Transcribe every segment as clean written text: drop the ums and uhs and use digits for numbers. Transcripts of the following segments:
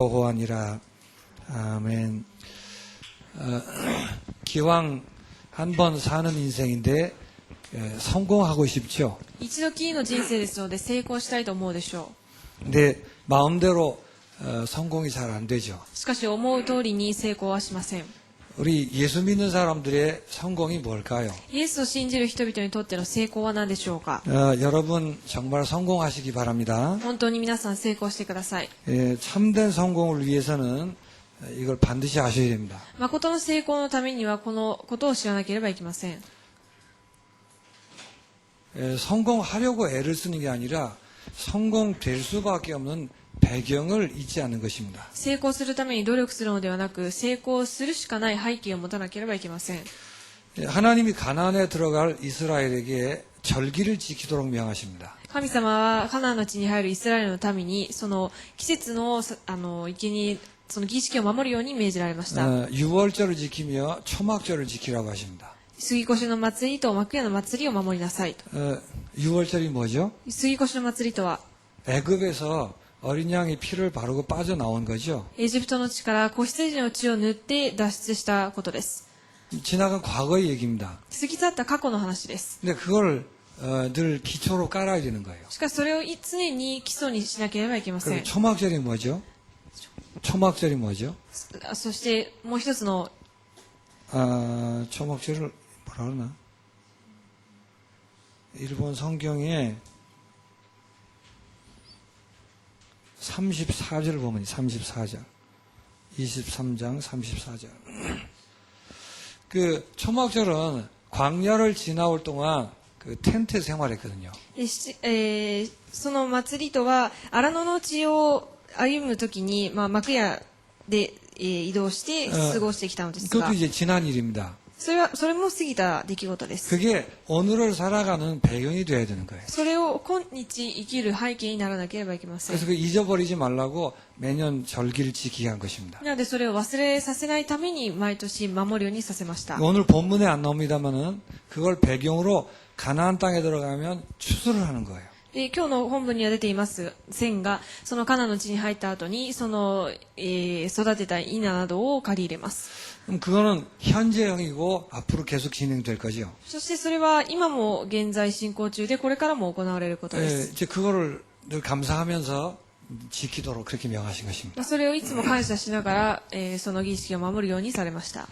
보호하니라. 아멘. 기왕 한 번 사는 인생인데 성공하고 싶죠. 一度きりの人生ですので成功したいと思うでしょ 근데 마음대로 성공이 잘 안 되죠. う。しかし思う通りに成功はしません。 우리 예수 믿는 사람들의 성공이 뭘까요? イエスを信じる人々にとっての成功は何でしょうか。 여러분 정말 성공하시기 바랍니다. 本当に皆さん成功してください。 참된 성공을 위해서는 이걸 반드시 아셔야 됩니다. 誠の成功のためにはこのことを知らなければいけません。 성공하려고 애를 쓰는 게 아니라 성공될 수밖에 없는 배경을 잊지 않는 것입니다. 成功するために努力するのではなく、成功するしかない背景を持たなければいけません。 하나님이 가나안에 들어갈 이스라엘에게 절기를 지키도록 명하십니다. 神様はカナンの地に入るイスラエルのために、その季節の生にその儀式を守るように命じられました。 유월절을 지키며 초막절을 지키라고 하십니다. 杉越の祭りと幕屋の祭りを守りなさいと。 유월절이 뭐죠? 杉越の祭りとは、 애굽에서 어린 양의 피를 바르고 빠져나온 거죠. エジプトの地から子羊の血を塗って脱出したことです。 지나간 과거의 얘기입니다. 過ぎ去った過去の話です。 근데 그걸 늘 기초로 깔아야 되는 거예요. しかしそれを常に基礎にしなければいけません。 초막절이 뭐죠? 초막절이 뭐죠? そしてもう一つの 초막절을 뭐라 그러나? 일본 성경에 34절 보면 34절 23장 34절 그 초막절은 광야를 지나올 동안 그 텐트 생활했거든요. その祭りとは荒野の地を歩むときに、幕屋で、移動して過ごしてきたのですが、 그것도 이제 지난 일입니다. それも過ぎた出来事です。 그게 오늘을 살아가는 배경이 돼야 되는 거예요. それを今日生きる背景にならなければいけません。 그래서 그 잊어버리지 말라고 매년 절기를 지키게 한 것입니다. なのでそれを忘れさせないために毎年守るようにさせました。 오늘 본문에 안 나옵니다만은 그걸 배경으로 가나안 땅에 들어가면 추수를 하는 거예요. で今日の本文には出ていませんが、そのカナンの地に入った後にその、育てた稲などを借り入れます。 그럼 그거는 현재형이고 앞으로 계속 진행될 거죠. そしてそれは今も現在進行中でこれからも行われることです。 이제 그거를 늘 감사하면서 지키도록 그렇게 명하신 것입니다. それをいつも感謝しながら、その儀式を守るようにされました。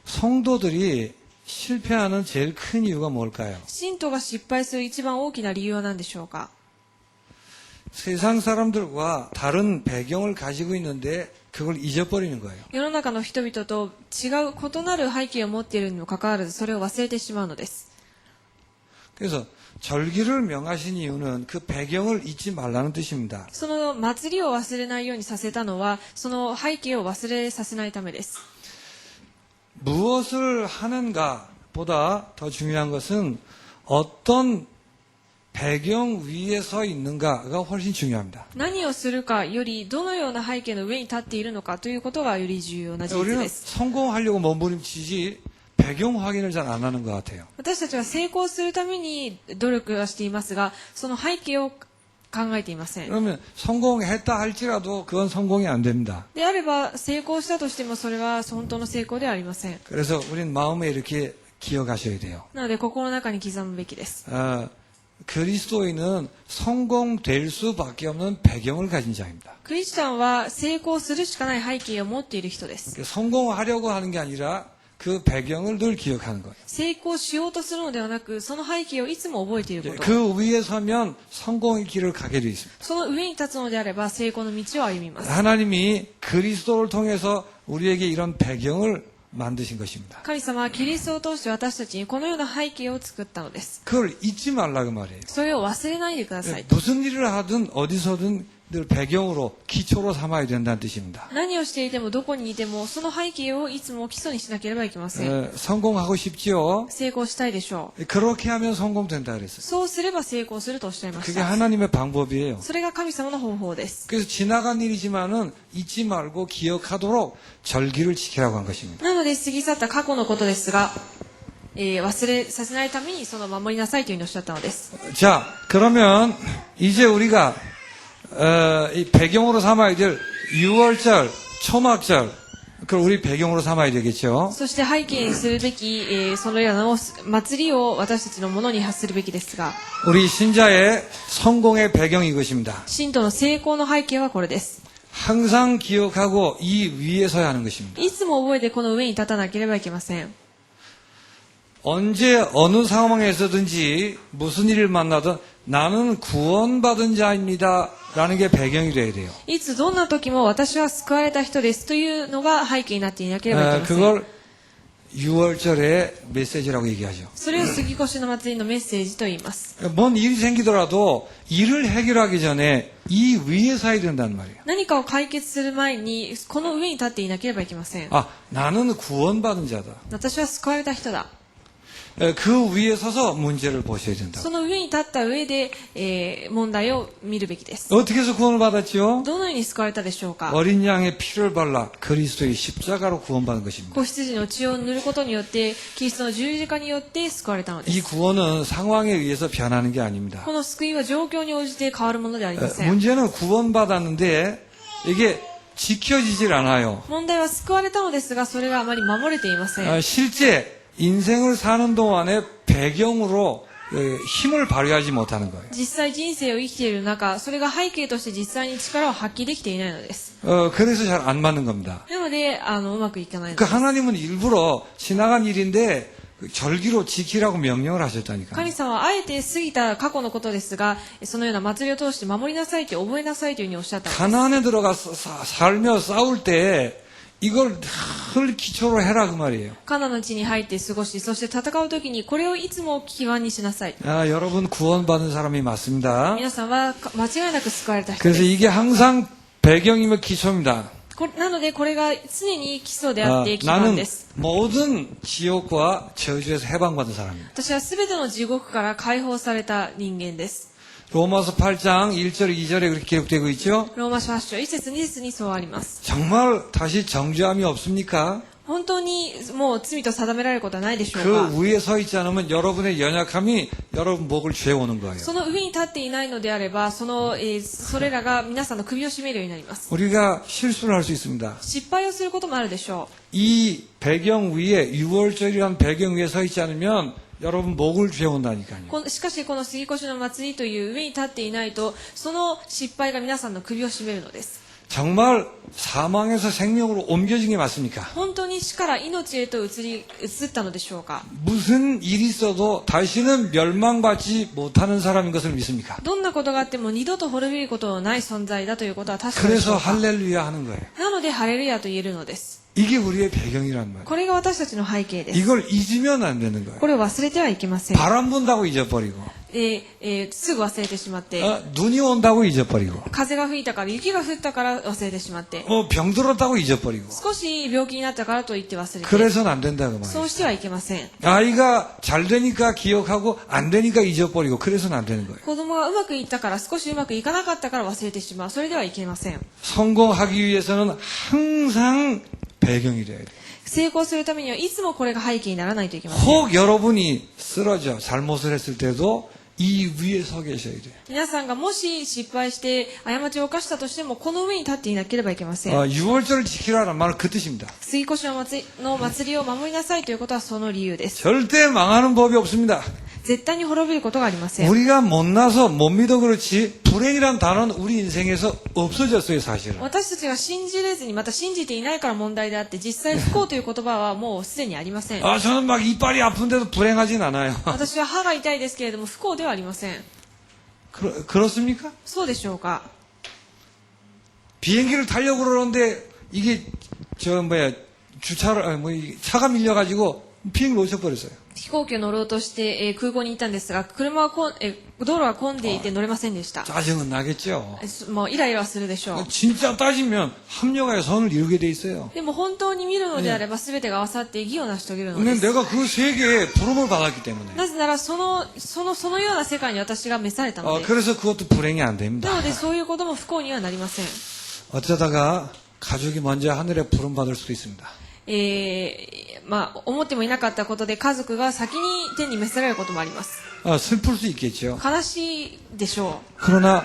성도들이 실패하는 제일 큰 이유가 뭘까요? 信徒が失敗する一番大きな理由は何でしょうか。 세상 사람들과 다른 배경을 가지고 있는데 그걸 잊어버리는 거예요. 世の中の人々と違う異なる背景を持っているにもかかわらずそれを忘れてしまうのです。 그래서 절기를 명하신 이유는 그 배경을 잊지 말라는 뜻입니다. その祭りを忘れないようにさせたのはその背景を忘れさせないためです。 무엇을 하는가보다 더 중요한 것은 어떤 배경 위에 서 있는가가 훨씬 중요합니다. 何をするかよりどのような背景の上に立っているのかということがより重要な事実 우리는 です。 성공하려고 몸부림치지 배경 확인을 잘 안 하는 것 같아요. 私たちは成功するために努力はしていますが、その背景を考えていません。 그러면 성공했다 할지라도 그건 성공이 안 됩니다. であれば成功したとしてもそれは本当の成功ではありません。 그래서 우린 마음에 이렇게 기억하셔야 돼요. なので心の中に刻むべきです。 그리스도인은 성공될 수밖에 없는 배경을 가진 자입니다. クリスチャンは成功するしかない背景を持っている人です。 성공하려고 하는 게 아니라 그 배경을 늘 기억하는 거예요. 成功しようとするのではなく、その背景をいつも覚えていること。 그 위에 서면 성공의 길을 가게 되어 있습니다. その上に立つのであれば成功の道を歩みます。 하나님이 그리스도를 통해서 우리에게 이런 배경을 만드신 것입니다. 神様はキリストを通して私たちにこのような背景を作ったのです。 그걸 잊지 말라고 말이에요. それを忘れないでください。 무슨 일을 하든 어디서든 늘 배경으로 기초로 삼아야 된다는 뜻입니다. 何をしていてもどこにいてもその背景をいつも基礎にしなければいけません。 성공하고 싶지요. 成功したいでしょう。 그렇게 하면 성공된다 그랬어요. そうすれば成功するとおっしゃいまし 그게 た。 하나님의 방법이에요. それが神様の方法です。 그래서 지나간 일이지만은 잊지 말고 기억하도록 절기를 지키라고 한 것입니다. なので過ぎ去った過去のことですが、忘れさせないためにその守りなさいというふうにおっしゃったのです。 자, 그러면 이제 우리가 이 배경으로 삼아야 될 유월절, 초막절, 그걸 우리 배경으로 삼아야 되겠죠. そして背景にするべき、そのような祭りを私たちのものに発するべきですが、 우리 신자의 성공의 배경이 이것입니다. 信徒の成功の背景はこれです。 항상 기억하고 이 위에 서야 하는 것입니다. いつも覚えてこの上に立たなければいけません。 언제 어느 상황에서든지 무슨 일을 만나든 나는 구원받은 자입니다. 라는 게 배경이 돼야 돼요. いつどんな時も私は救われた人ですというのが背景になっていなければいけません。 그걸 6월절의 메시지라고 얘기하죠. それを杉越の祭りのメッセージと言います。 뭔 일이 생기더라도 일을 해결하기 전에 이 위에 서야 된단 말이에요. 何かを解決する前にこの上に立っていなければいけません。 아, 나는 구원받은 자다. 私は救われた人だ。 그 위에 서서 문제를 보셔야 된다. その上に立った上で、問題を見るべきです。 어떻게 해서 구원을 받았죠? どのように救われたでしょうか。 어린 양의 피를 발라 그리스도의 십자가로 구원받은 것입니다. 子羊の血を塗ることによってキリストの十字架によって救われたので 이 す。 구원은 상황에 의해서 변하는 게 아닙니다. この救いは状況に応じて変わるものではありません。 문제는 구원받았는데 이게 지켜지질 않아요. 問題は救われたのですがそれがあまり守れていません。 실제 인생을 사는 동안에 배경으로 힘을 발휘하지 못하는 거예요. 実際人生を生きている中、それが背景として実際に力を発揮できていないのです。 그래서 잘 안 맞는 겁니다. なので、うまくいかないの 그 です。 하나님은 일부러 지나간 일인데 절기로 지키라고 명령을 하셨다니까요. 神様はあえて過ぎた過去のことですが、そのような祭りを通して守りなさいと覚えなさいというふうにおっしゃったのです。 가나안에 들어가서 살며 싸울 때 이걸 늘 기초로 해라 그 말이에요. カナンの地に入って過ごし、そして戦う時にこれをいつも基盤にしなさい。 여러분 구원받은 사람이 맞습니다. 皆さんは間違いなく救われた人で 그래서 す。 이게 항상 배경이며 기초입니다. なのでこれが常に基礎であって基盤 나는 です。 모든 지옥과 저주에서 해방받은 사람입니다. 私は全ての地獄から解放された人間です。 로마서 8장 1절 2절에 그렇게 기록되고 있죠. ローマ書8章1節2節にそうあります。 정말 다시 정죄함이 없습니까? 本当にもう罪と定められることはないでしょう 그 か。 위에 서 있지 않으면 여러분의 연약함이 여러분 목을 죄오는 거예요. その上に立っていないのであれば、それらが皆さんの首を絞めるようになります。 우리가 실수를 할 수 있습니다. 失敗をすることもあるでしょ 이 배경 위에 6월절이라는 배경 위에 서 있지 않으면 여러분 목을 죄온다니까요. う。しかしこの杉越の祭りという上に立っていないと、その失敗が皆さんの首を絞めるのです。 정말 사망에서 생명으로 옮겨진 게 맞습니까? 本当に死から命へと移ったのでしょうか。 무슨 일이 있어도 다시는 멸망받지 못하는 사람인 것을 믿습니까? どんなことがあっても二度と滅びることのない存在だということは確かでしょ 그래서 うか。 할렐루야 하는 거예요. なのでハレルヤと言えるのです。 이게 우리의 배경이란 말이에요. これが私たちの背景です。 이걸 잊으면 안 되는 거예요. これを忘れてはいけません。 바람 분다고 잊어버리고 すぐ忘れてしまって、 눈이 온다고 잊어버리고 風が吹いたから雪が降ったから忘れてしまって、 병 들었다고 잊어버리고 少し病気になったからと言って忘れて、 그래서는 안 된다고 そ 말이에요. うしてはいけません。 아이가 잘 되니까 기억하고 안 되니까 잊어버리고 그래서는 안 되는 거예요. 子供がうまくいったから少しうまくいかなかったから忘れてしまう。それではいけません。 성공하기 위해서는 항상 배경이 돼야 돼요. 成功するためにはいつもこれが背景にならないといけません。 혹 여러분이 쓰러져 잘못을 했을 때도 이 위에 서 계셔야 돼요. 皆さんがもし失敗して過ちを犯したとしてもこの上に立っていなければいけません。 6월절을 지키라는 말은 그 뜻입니다. 杉越の祭りを守りなさいということはその理由です。 절대 망하는 법이 없습니다. 絶対に滅びることがありません。 우리가 못나서 못 믿어 그렇지 불행이란 단어는 우리 인생에서 없어졌어요 사실은. 私たちが信じれずにまた信じていないから問題であって実際不幸という言葉はもうすでにありません。 저는 막 이빨이 아픈데도 불행하진 않아요. 私は歯が痛いですけれども不幸ではありません。 그렇습니까? そうでしょうか。 비행기를 타려고 그러는데 이게 차가 밀려가지고 비행기 놓쳐버렸어요. 飛行機を乗ろうとして、空港に行ったんですが車は道路が混んでいて乗れませんでした。 짜증은 나겠죠. もうイライラするでしょう。 진짜 따지면 합력하여 선을 이루게 돼 있어요. でも本当に見るのであれば全てが合わさって義を成し遂げるの 근데 です。 내가 그 세계에 부름을 받았기 때문에. なぜならそのような世界に私が召されたのです。 그래서 그것도 불행이 안 됩니다. なのでそういうことも不幸にはなりません。 어쩌다가 가족이 먼저 하늘에 부름 받을 수도 있습니다. 思ってもいなかったことで家族が先に天に召せられることもあります。 슬플 수 있겠죠. 悲しいでしょ 그러나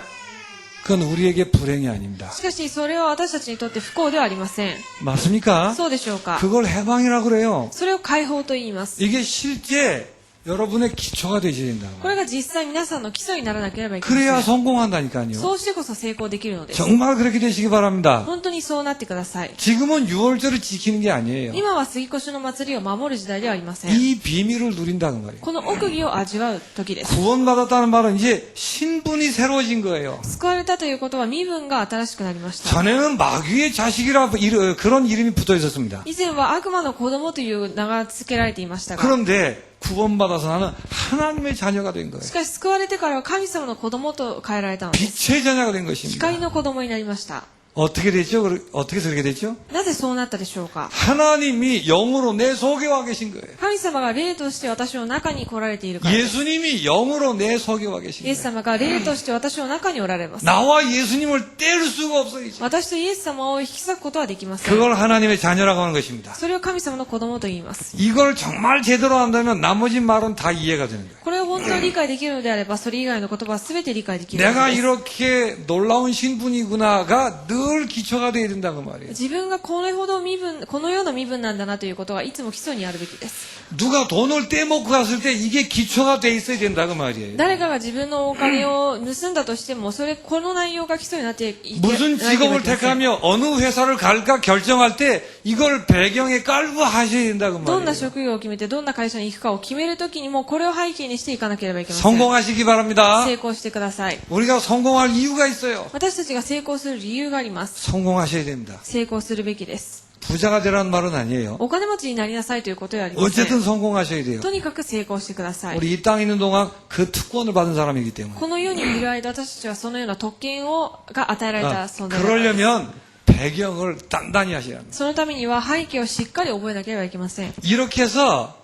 그건 우리에게 불행이 아닙니다. しかし、それは私たちにとって不幸ではありません。 맞습니까? そうでしょうか。 그걸 해방이라고 그래요. それを解放と言います。 이게 실제 여러분의 기초가 되셔야 된다. これが実際皆さんの基礎にならなければいけませ 그래야 ん。 성공한다니까요. そうしてこそ成功できるのです。 정말 그렇게 되시기 바랍니다. 本当にそうなってください。 지금은 6월절을 지키는 게 아니에요. 今は杉越の祭りを守る時代ではありません。 이 비밀을 누린다는 말이에요. この奥義を味わう時です。 구원받았다는 말은 이제 신분이 새로워진 거예요. 救われたということは身分が新しくなりました。 전에는 마귀의 자식이라 그런 이름이 붙어 있었습니다. 以前は悪魔の子供という名が付けられていましたが、 그런데 구원받아서 나는 하나님의 자녀가 된 거예요. しかし救われてからは神様の子供と変えられたのです。 빛의 자녀가 된 것입니다. 光の子供になりました。 어떻게 됐죠? 어떻게 그렇게 됐죠? なぜそうなったでしょうか。 하나님이 영으로 내 속에 와 계신 거예요. 神様が霊として私の中に来られているからです。 예수님이 영으로 내 속에 와 イ 계신 エス 거예요. 様が霊として私の中におられます。 나와 예수님을 뗄 수가 없어요. 이제. 私とイエス様を引き裂くことはできません。 그걸 하나님의 자녀라고 하는 것입니다. それを神様の子供と言います。 이걸 정말 제대로 한다면 나머지 말은 다 이해가 되는 거예요. これを本当に理解できるのであれば、それ以外の言葉は全て理解できるはず 내가 です。 이렇게 놀라운 신분이구나가 늘 기초가 되어야 된다고 말이에요. 自分がこれほど身分、このような身分なんだなということがいつも基礎にあるべきです。 누가 돈을 떼먹고 갔을 때 이게 기초가 돼 있어야 된다고 말이에요. 誰かが自分のお金を盗んだとしても、この内容が基礎になっていけ 무슨 なければい 직업을 けません。 택하며 어느 회사를 갈까 결정할 때 이걸 배경에 깔고 하셔야 된다고 どんな 말이에요. 職業を決めてどんな会社に行くかを決めるときにもこれを背景にしていかなければいけません。 성공하시기 바랍니다. 成功してください。 우리가 성공할 이유가 있어요. 私たちが成功する理由があります。 성공하셔야 됩니다. 成功するべきです。 부자가 되라는 말은 아니에요. お金持ちになりなさいということではありません。 어쨌든 성공하셔야 돼요. とにかく成功してください。 우리 이 땅에 있는 동안 그 특권을 받은 사람이기 때문에. この世にいる間、私たちはそのような特権が与えられた 아, 存在です。 그러려면 배경을 단단히 하셔야 합니다. そのためには背景をしっかり覚えなければいけません。 이렇게 해서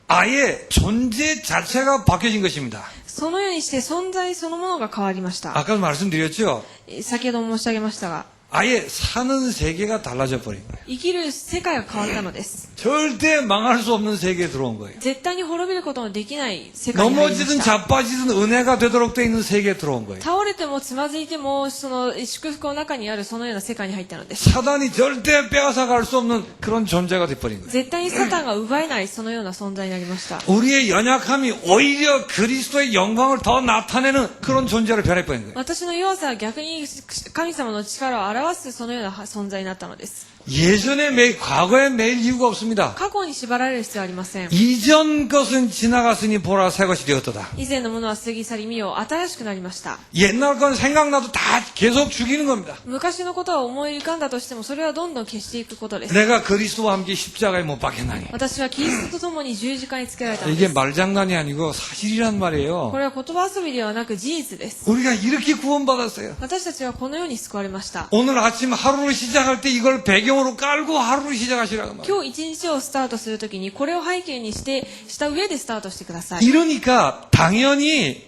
아예 존재 자체가 바뀌어진 것입니다. そのようにして存在そのものが変わりました。 아까도 말씀드렸죠. 先ほども申し上げましたが、 아예 사는 세계가 달라져 버린 거예요. 生きる世界が変わったのです。 절대 망할 수 없는 세계에 들어온 거예요. 絶対に滅びることのできない世界に入りま 넘어지든 した。 자빠지든 은혜가 되도록 돼 있는 세계에 들어온 거예요. 倒れてもつまずいてもその祝福の中にあるそのような世界に入ったのです。 사단이 절대 빼앗아 갈 수 없는 그런 존재가 돼버린 거예요. 絶対にサタンが奪えないそのような存在になりました。 우리의 연약함이 오히려 그리스도의 영광을 더 나타내는 그런 존재로 변해버린 거예요. 私の弱さは逆に神様の力を表すそのような存在になったのです。 과거에 매일 이유가 없습니다. 過去に縛られる必要はありません。 이전 것은 지나갔으니 보라 새 것이 되었도다. 以前のものは過ぎ去り見よ新しくなりました。 옛날 건 생각나도 다 계속 죽이는 겁니다. 昔のことは思い浮かんだとしてもそれはどんどん消していくことです。 내가 그리스도와 함께 십자가에 못 박혔나니. 私はキリストと共に十字架につけられたの 이게 です。 말장난이 아니고 사실이란 말이에요. これは言葉遊びではなく事実です。 우리가 이렇게 구원받았어요. 私たちはこのように救われました。 오늘 아침 하루를 시작할 때 이걸 배경으로 깔고 하루를 시작하시라고 말이에요. 今日一日をスタートするときにこれを背景にした上でスタートしてください。 이러니까 당연히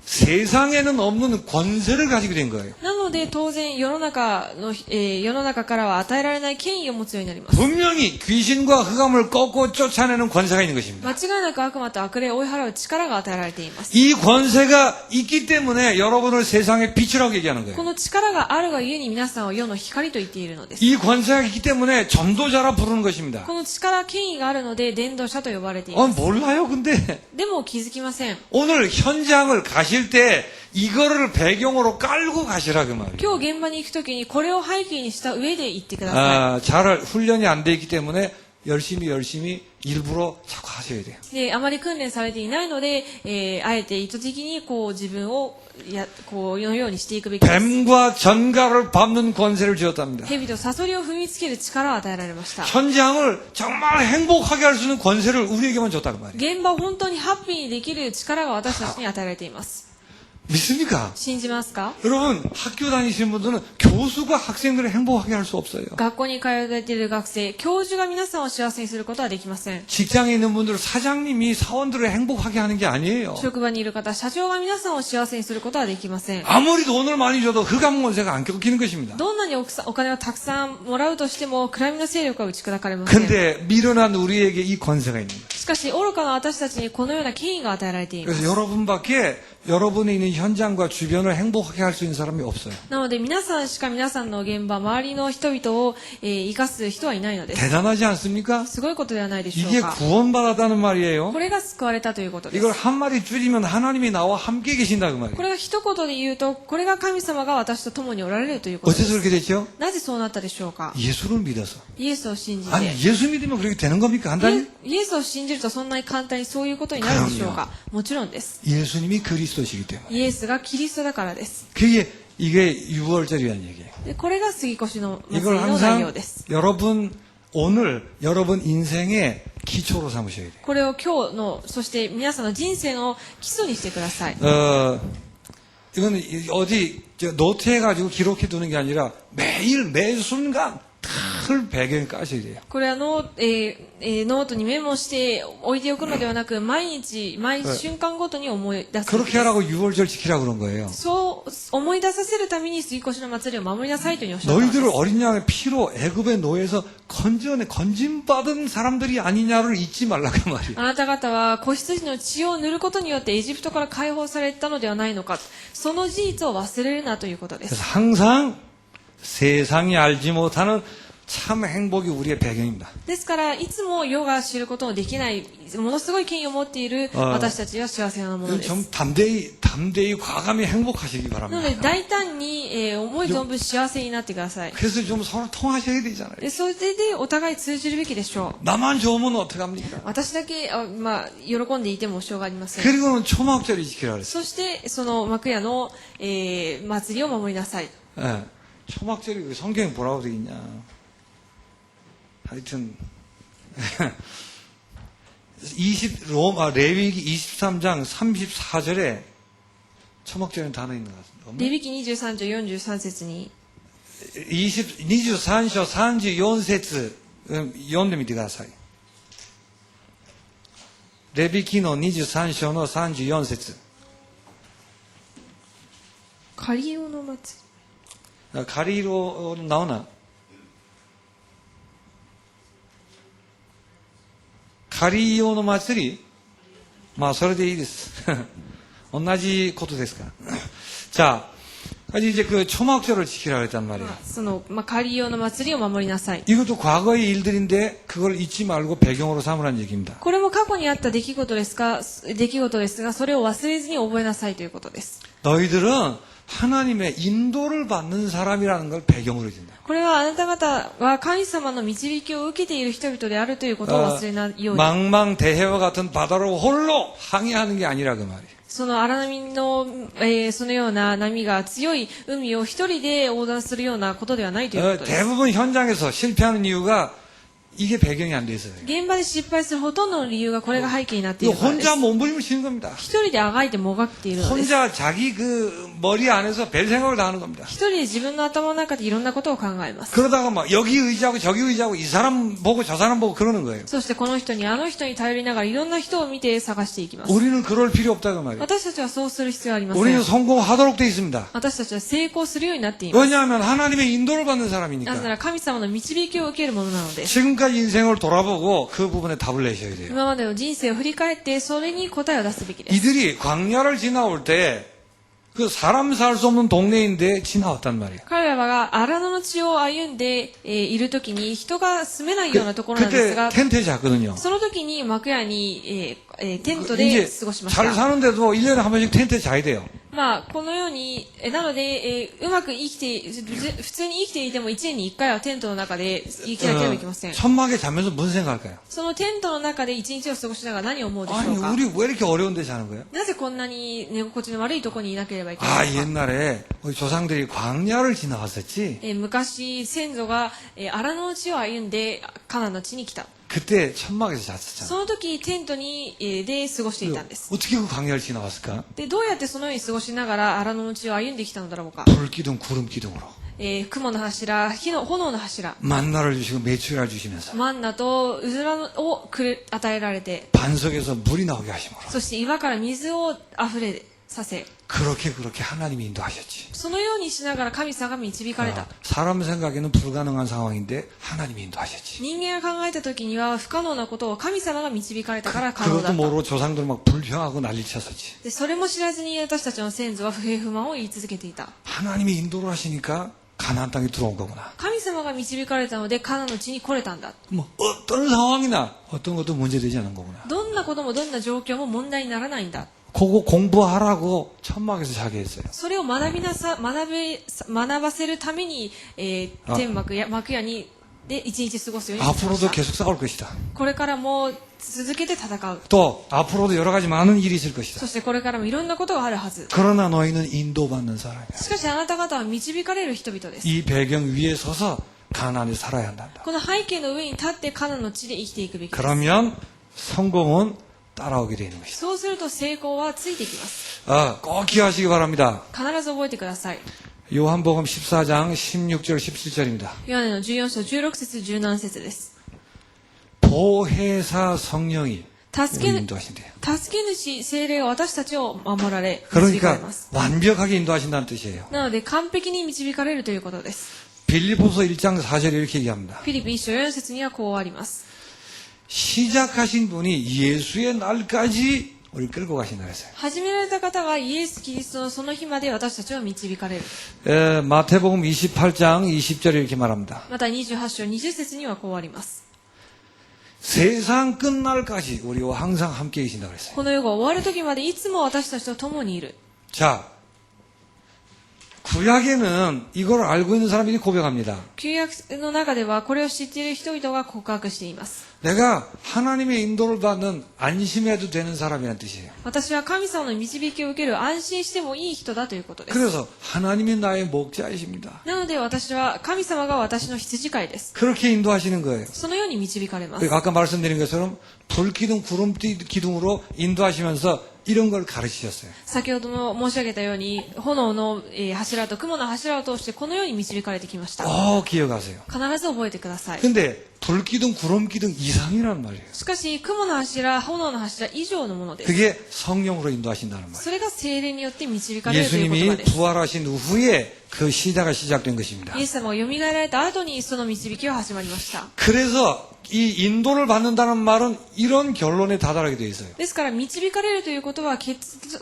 세상에는 없는 권세를 가지게 된 거예요. なので当然世の中からは与えられない権威を持つようになります。 분명히 귀신과 흑암을 꺾고 쫓아내는 권세가 있는 것입니다. 間違いなく悪魔と悪霊を追い払う力が与えられています。 이 권세가 있기 때문에 여러분을 세상의 빛이라고 얘기하는 こ 거예요. の力があるがゆえに皆さんを世の光と言っているのです。 이 권세가 있기 때문에 전도자라 부르는 것입니다. この力、権威があるので伝道者と呼ばれています。 몰라요, 근데. でも気づきません。 오늘 현장을 가실 때 이거를 배경으로 깔고 가시라 그 말이에요. 今日現場に行くときにこれを背景にした上で行ってくださ 잘 훈련이 안 돼 있기 때문에 열심히 일부러 자꾸 하셔야 돼요. い。で、あまり訓練されていないので、あえて意図的にこう自分をこのようにしていくべきです。 뱀과 전갈을 밟는 권세를 주었답니다. 蛇とサソリを踏みつける力を与えられました。 현장을 정말 행복하게 할 수 있는 권세를 우리에게만 줬다는 말이에요. 現場を本当にハッピーにできる力が私たちに与えられています。 믿습니까? 信じますか？ 여러분 학교 다니시는 분들은 교수가 학생들을 행복하게 할 수 없어요. 学校に通っている学生、教授が皆さんを幸せにすることはできません。 직장에 있는 분들은 사장님이 사원들을 행복하게 하는 게 아니에요. 職場にいる方、社長が皆さんを幸せにすることはできません。 아무리 돈을 많이 줘도 흑암 권세가 안 꺾이는 것입니다. どんなにお金をたくさんもらうとしても暗闇の勢力は打ち砕かれません。 근데 미련한 우리에게 이 권세가 있는 거예요. しかし愚かな私たちにこのような権威が与えられています。 그래서 여러분밖에 여러분이 있는 현장과 주변을 행복하게 할 수 있는 사람이 없어요. なので皆さんしか皆さんの現場、周りの人々を、生かす人はいないのです。 대단하지 않습니까? すごいことではないでしょ 이게 うか。 구원받았다는 말이에요. これが救われたということで 이걸 す。 한마디 줄이면 하나님이 나와 함께 계신다 그 말이에요. これが一言で言うと、これが神様が私と共におられるということで 어째서 す。 그렇게 됐죠? なぜそうなったでしょうか。 예수를 믿어서. イエスを信じて。 아니 예수 믿으면 그렇게 되는 겁니까? 간단히? イエスを信じるとそんなに簡単にそういうことになるでしょうか。もちろんです。 예수님이 그리스도시기 때문에. イエスがキリストだからです。 이게 6월절이라는 얘기예요. でこれが杉越の祭り 이걸 の内容 항상 です。 오늘 여러분 인생의 기초로 삼으셔야 돼요. これを今日の、そして皆さんの人生の基礎にしてください。 이거는 어디 노트해 가지고 기록해 두는 게 아니라 매일 매 순간 늘 배경에 까셔야 돼요. これはノートにメモして置いておくのではなく、毎日、毎瞬間ごとに思い出す。 그렇게 하라고 6월절 지키라 그런 거예요. そう思い出させるために杉越の祭りを守りなさいというふうにおっしゃったんです。 너희들을 어린 양의 피로 애굽의 노예에서 건진받은 사람들이 아니냐를 잊지 말라고 말이에요. あなた方は子羊の血を塗ることによってエジプトから解放されたのではないのか、その事実を忘れるなということで 그래서 す。 항상 세상이 알지 못하는 참 행복이 우리의 배경입니다. ですからいつも世が知ることのできないものすごい権威を持っている私たちは幸せなものです。 좀 담대히 과감히 행복하시기 なの 바랍니다. で大胆に、思い存分幸せになってください。 그래서 좀 서로 통하셔야 되잖아요. でそれでお互い通じるべきでしょう。 나만 좋으면 어떡합니까? 私だけ喜んでいてもしょうがありません。 그리고는 초막절이 지키라 그랬어요. そしてその幕屋の、祭りを守りなさい。 예. 초막절이 성경에 뭐라고 되어 있냐. 하여튼 레위기 23장 34절에 초막절은 단어 있는 것 같습니다. レビ記23章43節に 23章34節読んでみてください。レビ記の23章の34節。カリオの祭り。 가리로 나오나? 가리오の 祭り? まあそれでいいです。同じことですから。자, 이제 그 초막절을 지키라 그랬단 말이에요. その、カリオの祭りを守りなさい。 이것도 과거의 일들인데 그걸 잊지 말고 배경으로 삼으라는 얘기입니다. これも過去にあった出来事ですが、それを忘れずに覚えなさいということです。 너희들은 하나님의 인도를 받는 사람이라는 걸 배경으로 준다. これはあなた方は神様の導きを受けている人々であるということを忘れないように。 망망대해와 같은 바다로 홀로 항해하는 게 아니라 그 말이에요. その荒波の、そのような波が強い海を一人で横断するようなことではないということです。 대부분 현장에서 실패하는 이유가 이게 배경이 안 돼 있어요. 現場で失敗するほとんどの理由がこれが背景になっているからです。 혼자 몸부림치는 겁니다. 一人であがいてもがっているのです。 혼자 자기 그 머리 안에서 별 생각을 다 하는 겁니다. 一人で自分の頭の中でいろんなことを考えます。 그러다가 막 여기 의지하고 저기 의지하고 이 사람 보고 저 사람 보고 그러는 거예요. そしてこの人にあの人に頼りながらいろんな人を見て探していきます。 우리는 그럴 필요 없다고 말이에요. 私たちはそうする必要はありませ 우리는 ん。 성공하도록 돼 있습니다. 私たちは成功するようになっています。 왜냐하면 하나님의 인도를 받는 なぜな 사람이니까. ら神様の導きを受けるものなのです。 지금까지 인생을 돌아보고 그 부분에 답을 내셔야 돼요. 今までの人生を振り返ってそれに答えを出すべきです。 이들이 광야를 지나올 때 그 사람 살 수 없는 동네인데 지나왔단 말이에요. 彼らが荒野の地を歩んで、いるときに人が住めないようなところなんです 그때 が、 텐트에 잤거든요. その時に幕屋に、テントで 이제 過ごしました 잘 。 사는데도 1년에 한 번씩 텐트에 자야 돼요. このように、なので、うまく生きて、普通に生きていても1年に1回はテントの中で生きなければいけません。 천막에 자면서 무슨 생각할까요? そのテントの中で1日を過ごしながら何を思うでしょ 아니 うか。 우리 왜 이렇게 어려운 데 사는 거예요? なぜこんなに寝心地の悪いところにいなければいけない 아 のか。 옛날에 우리 조상들이 광야를 지나왔었지. 昔、先祖が、荒野の地を歩んでカナンの地に来た。 그때 천막에서 잤었잖아. その時テントに、で過ごしていたんです。 어떻게 그 광야를 지나왔을까? で、どうやってそのように過ごしながら荒野の地を歩んできたのだろうか。 불기둥 구름기둥으로 雲の柱、炎の柱、 만나를 주시고 메추리알 주시면서 マンナとうずらを与えられて、 반석에서 물이 나오게 하심으로 そして岩から水を溢れさせ、 그렇게 하나님이 인도하셨지. そのようにしながら神様が導かれた。 사람 생각에는 불가능한 상황인데 하나님이 인도하셨지. 人間が考えた時には不可能なことを神様が導かれたから可能だ 그것도 った。 모르고 조상들 막 불평하고 난리쳤었지. で、それも知らずに私たちの先祖は不平不満を言い続けていた。 하나님이 인도를 하시니까 가나안 땅에 들어온 거구나. 神様が導かれたのでカナンの地に来れたんだ。 뭐 어떤 상황이나 어떤 것도 문제되지 않은 거구나. どんなこともどんな状況も問題にならないんだ。 그거 공부하라고 천막에서 자게 했어요. それを学ばせるために、天幕や幕屋にで一日過ごすようにしまし 앞으로도 た。 계속 싸울 것이다. これからも続けて戦う。 또 앞으로도 여러 가지 많은 일이 있을 것이다. そしてこれからもいろんなことがあるはず。 그러나 너희는 인도받는 사람이야. しかしあなた方は導かれる人々です。 이 배경 위에 서서 가나안에 살아야 한다. この背景の上に立ってカナンの地で生きていくべきです。 그러면 성공은 따라오게 되는 것이다. そうすると成功はついてきます。 꼭 기억하시기 바랍니다. 必ず覚えてください。 요한복음 14장 16절 17절입니다. ヨハネの14章16節17節です。 보혜사 성령이 助 우리 け 인도하신대요. 主聖霊が私たちを守られ導かれ 그러니까 ます。 완벽하게 인도하신다는 뜻이에요. なので完璧に導かれるということです。 빌립보서 1장 4절에 이렇게 얘기합니다. フィリピン1章4節にはこうあります。 시작하신 분이 예수의 날까지 우리 끌고 가신다 그랬어요. 始められた方がイエス・キリストのその日まで私たちを導かれる。 마태복음 28장 20절에 이렇게 말합니다. また28章20節にはこうあります。 세상 끝날까지 우리와 항상 함께 계신다 그랬어요. この世が終わる時までいつも私たちと共にいる。 자, 구약에는 이걸 알고 있는 사람들이 고백합니다. 旧約の中ではこれを知っている人々が告白しています。 내가 하나님의 인도를 받는 안심해도 되는 사람이라는 뜻이에요. 私は神様の導きを受ける安心してもいい人だということです。 그래서 하나님이 나의 목자이십니다. なので私は神様が私の羊飼いです。 그렇게 인도하시는 거예요. そのように導かれます。 그리고 아까 말씀드린 것처럼 불기둥, 구름기둥으로 인도하시면서 이런 걸 가르치셨어요. 先ほども申し上げたように炎の柱と雲の柱を通してこのように導かれてきました。 기억하세요. 必ず覚えてください。 근데 불기둥, 구름기둥 이상이란 말이에요. しかし雲の柱、炎の柱以上のものです。 그게 성령으로 인도하신다는 말이에요. それが聖霊によって導かれるという言葉 예수님이 です。 부활하신 후에 그 시대가 시작된 것입니다. イエス様が蘇られた後にその導きは始まりました。 그래서 이 인도를 받는다는 말은 이런 결론에 다다르게 되어 있어요. ですから導かれるということは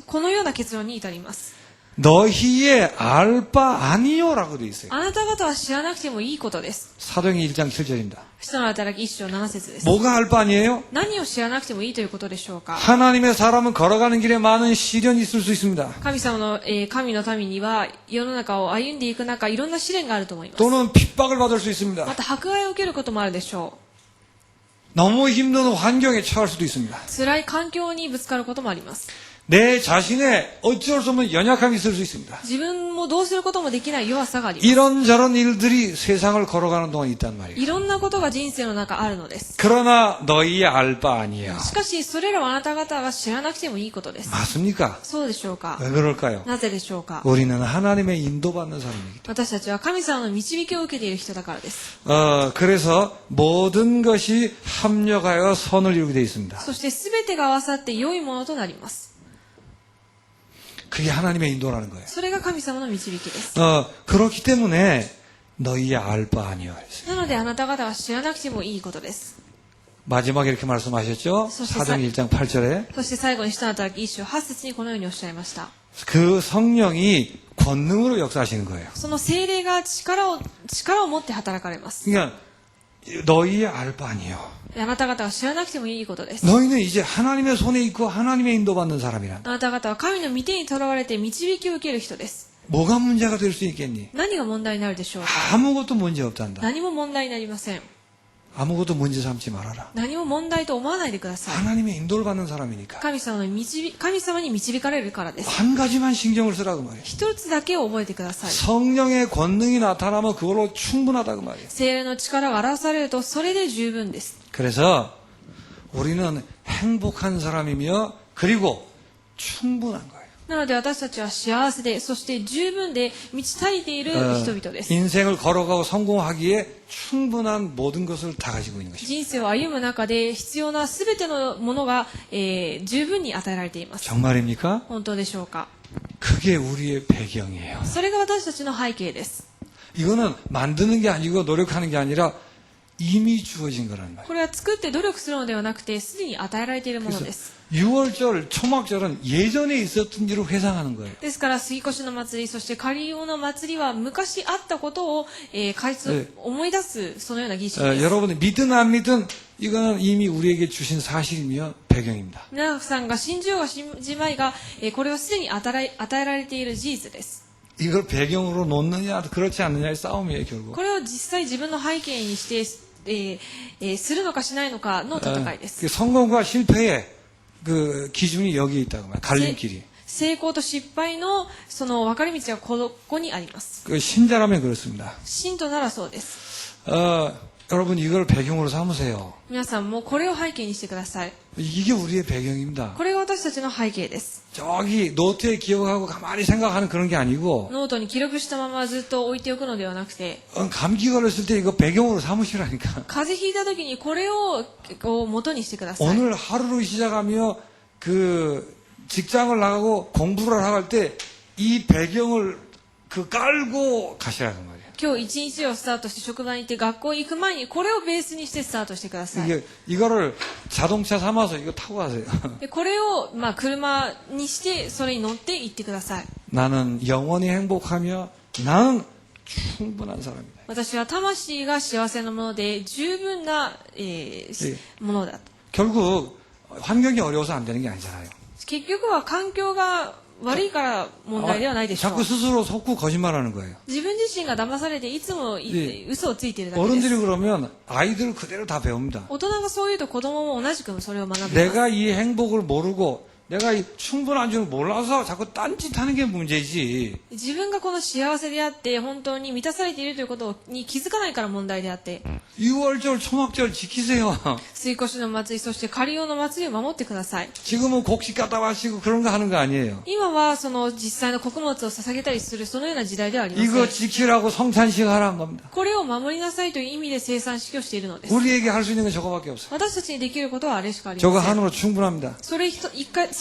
このような結論に至ります。 너희의 알 바 아니요라고 되어 있어요. あなた方は知らなくてもいいことです。 사도행전 1장 7절입니다. 使徒の働き1章7節です。 뭐가 알 바 아니에요? 何を知らなくてもいいということでしょうか。 하나님의 사람은 걸어가는 길에 많은 시련이 있을 수 있습니다. 神様の、神の民には世の中を歩んでいく中いろんな試練があると思います。 또는 핍박을 받을 수 있습니다. また迫害を受けることもあるでしょ 너무 힘든 환경에 처할 수도 있습니다. う。辛い環境にぶつかることもあります。 내 자신의 어쩔 수 없는 연약함이 있을 수 있습니다. 自分もどうすることもできない弱さがあります。 이런저런 일들이 세상을 걸어가는 동안 있단 말이에요. いろんなことが人生の中あるのです。 그러나 너희의 알 바 아니야. しかしそれらはあなた方が知らなくてもいいことです。 맞습니까? そうでしょうか。 왜 그럴까요? なぜでしょうか。 우리는 하나님의 인도받는 사람이기 私たちは神様の導きを受けている人だからです。 때문에. 그래서 모든 것이 합력하여 선을 이루게 되어 있습니다. そして全てが合わさって良いものとなります。 그게 하나님의 인도라는 거예요. それが神様の導きです。 그렇기 때문에 너희의 알 바 아니야. なのであなた方は知らなくてもいいことです。 마지막에 이렇게 말씀하셨죠? 사도행 1장 8절에 そして最後に使徒の働き1章8節にこのようにおっしゃいました。 그 성령이 권능으로 역사하시는 거예요. その聖霊が力を持って働かれます。 그러니까 너희의 알 바 아니요. あなた方は知らなくてもいいことです。 너희는 이제 하나님의 손에 있고 하나님의 인도받는 사람이란다. あなた方は神の御手にとらわれて導きを受ける人です。 뭐가 문제가 될 수 있겠니? 何が問題になるでしょうか。 아무것도 문제 없단다. 何も問題になりません。 아무것도 문제 삼지 말아라. 何も問題と思わないでください。 하나님의 인도를 받는 사람이니까 神様に導かれるからです。 한 가지만 신경을 쓰라고 말이에요. 一つだけを覚えてください。 성령의 권능이 나타나면 그걸로 충분하다고 말이에요. 聖霊の力が表されるとそれで十分です。 그래서 우리는 행복한 사람이며 그리고 충분한 거예요. なので私たちは幸せで、そして十分で満ち足りている人々です。 인생을 걸어가고 성공하기에 충분한 모든 것을 다 가지고 있는 것입니다. 人生を歩む中で必要なすべてのものが、十分に与えられています。 정말입니까? 本当でしょうか。 그게 우리의 배경이에요. それが私たちの背景です。 이거는 만드는 게 아니고 노력하는 게 아니라 이미 주어진 거란 말이에요. これは作って努力するのではなくて、すでに与えられているもの 그래서 です。 6월절, 초막절은 예전에 있었던 일을 회상하는 거예요. ですから、杉越の祭り、そしてカリオの祭りは昔あったことを、思い出す、そのような儀式です。 여러분이 믿든 안 믿든 이거는 이미 우리에게 주신 사실이며 배경입니다. 皆さんが信じようが信じまいが、これはすでに与えられている事実です。 이걸 배경으로 놓느냐 그렇지 않느냐의 싸움이에요 결국. これを実際自分の背景にして、するのかしないのかの戦いです。 성공과 실패의 그 기준이 여기에 있다고 말해요. 갈림길이. 成功と失敗のその分かれ道はここにあります。 그 신자라면 그렇습니다. 信徒ならそうです。 여러분 이걸 배경으로 삼으세요. 皆さんもこれを背景にしてください。 이게 우리의 배경입니다. これが私たちの背景です。 저기 노트에 기억하고 가만히 생각하는 그런 게 아니고 ノートに記録したままずっと置いておくのではなくて、 감기 걸렸을 때 이거 배경으로 삼으시라니까. 風邪ひいた時にこれを元にしてください。 오늘 하루를 시작하며 그 직장을 나가고 공부를 하고 할 때 이 배경을 그 깔고 가시라는 말이에요. 今日一日をスタートして職場に行って学校に行く前にこれをベースにしてスタートしてください。 이거를 자동차 삼아서 이거 타고 가세요. でこれを車にしてそれに乗って行ってください。 나는 영원히 행복하며 나는 충분한 사람이다. 私は魂が幸せなもので十分な、ものだと。 결국 환경이 어려워서 안 되는 게 아니잖아요. 結局は環境が悪いから問題ではないでしょう。 자꾸 스스로 속고 거짓말하는 거예요. 自分自身が騙されていつも嘘をついているだけです。 어른들이 그러면 아이들 그대로 다 배웁니다. 大人がそう言うと子供も同じくそれを学びます。 내가 이 행복을 모르고 내가 이 충분한 줄 몰라서 자꾸 딴짓하는 게 문제지. 自分がこの幸せであって本当に満たされているということに気づかないから問題であって、 6월절 초막절 지키세요. 杉越の祭り、そしてカリオの祭りを守ってください。 지금은 곡식 갖다 바치고 그런 거 하는 거 아니에요. 今はその実際の穀物を捧げたりするそのような時代ではありません。 이거 지키라고 성찬식 하라는 겁니다. これを守りなさいという意味で生産式をしているのです。 우리에게 할 수 있는 건 저거밖에 없어요. 私たちにできることはあれしかありま 저거 せん。 하나로 충분합니다.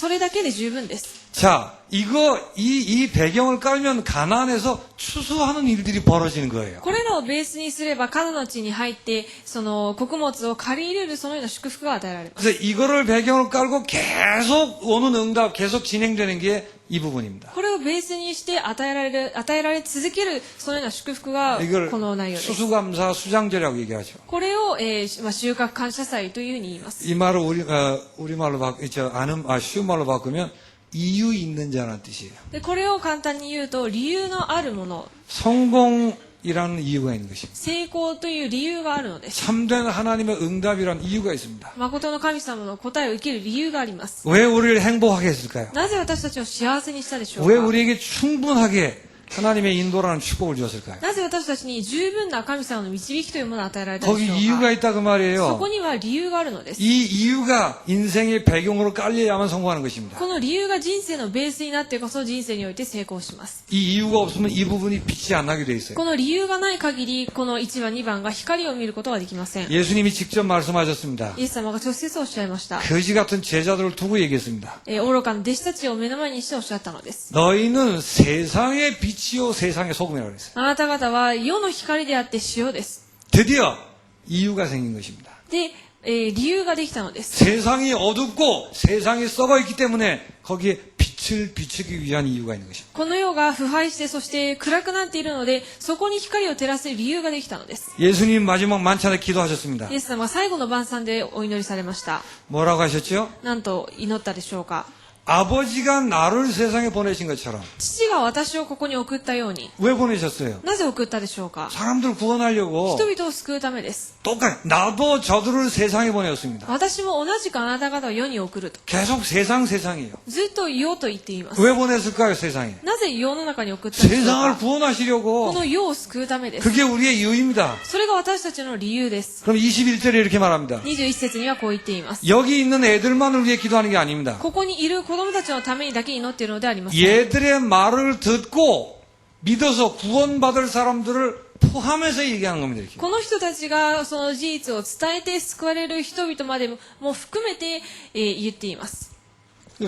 それだけで十分です。 자, 이 배경을 깔면 가나안에서 추수하는 일들이 벌어지는 거예요. これらをベースにすればカナの地に入ってその穀物を借り入れるそのような祝福が与えられます。 그래서 이거를 배경을 깔고 계속 오는 응답, 계속 진행되는 게 이 부분입니다. これをベースにして与えられ続けるそのような祝福が 이걸 この内容です。 수수감사 수장절이라고 얘기하죠. これを、収穫感謝祭というふうに言います。 이 말을 우리말로 쉬운 말로 바꾸면 이유 있는 자라는 뜻이에요. でこれを簡単に言うと理由のあるもの、 성공이라는 이유가 있는 것입니다. 成功という理由があるのです。 참된 하나님의 응답이라는 이유가 있습니다. 誠の神様の答えを受ける理由があります。 왜 우리를 행복하게 했을까요? なぜ私たちを幸せにしたでしょう 왜 か。 우리에게 충분하게 하나님의 인도라는 축복을 주었을까요? なぜ私たちに十分な神様の導きというものを与えられたで 거기 しょう 이유가 か。 있다 그 そ 말이에요. こには理由があるのです。 이 이유가 인생의 배경으로 깔려야만 성공하는 것입니다. この理由が人生のベースになってこそ人生において成功します。 이 이유가 없으면 이 부분이 빛이 안 나게 돼 있어요. この理由がない限りこの1番2番が光を見ることはできません。 예수님이 직접 말씀하셨습니다. イエス様が直接おっしゃいました。 거지 같은 제자들을 두고 얘기했습니다. 愚かな弟子たちを目の前にしておっしゃったのです。 너희는 세상의 빛이요 세상의 소금이라고 그랬어요. あなた方は世の光であって塩です。 드디어 이유가 생긴 것입니다. で、理由ができたのです。 세상이 어둡고 세상이 썩어 있기 때문에 거기에 빛을 비추기 위한 이유가 있는 것입니다. この世が腐敗してそして暗くなっているのでそこに光を照らす理由ができたのです。 예수님 마지막 만찬에 기도하셨습니다. イエス様は最後の晩餐でお祈りされました。 뭐라고 하셨죠? なんと祈ったでしょうか。 아버지가 나를 세상에 보내신 것처럼. 父が私をここに送ったように。 왜 보내셨어요? なぜ送ったでしょうか。 사람들 구원하려고. 人々を救うためです。 똑같이 나도 저들을 세상에 보내었습니다. 私も同じくあなた方を世に送ると。 계속 세상이에요. ずっと世と言っています。 왜 보냈을까요, 세상에? なぜ世の中に送ったでしょう 세상을 か。 구원하시려고. この世を救うためです。 그게 우리의 이유입니다. それが私たちの理由です。 그럼 21절에 이렇게 말합니다. 21節にはこう言っています。 여기 있는 애들만을 위해 기도하는 게 아닙니다. ここにいる子供たちのためにだけ祈っているのではありません。 얘들의 말을 듣고 믿어서 구원받을 사람들을 포함해서 얘기하는 겁니다. 이렇게. この人たちがその事実を伝えて救われる人々までも含めて、言っています。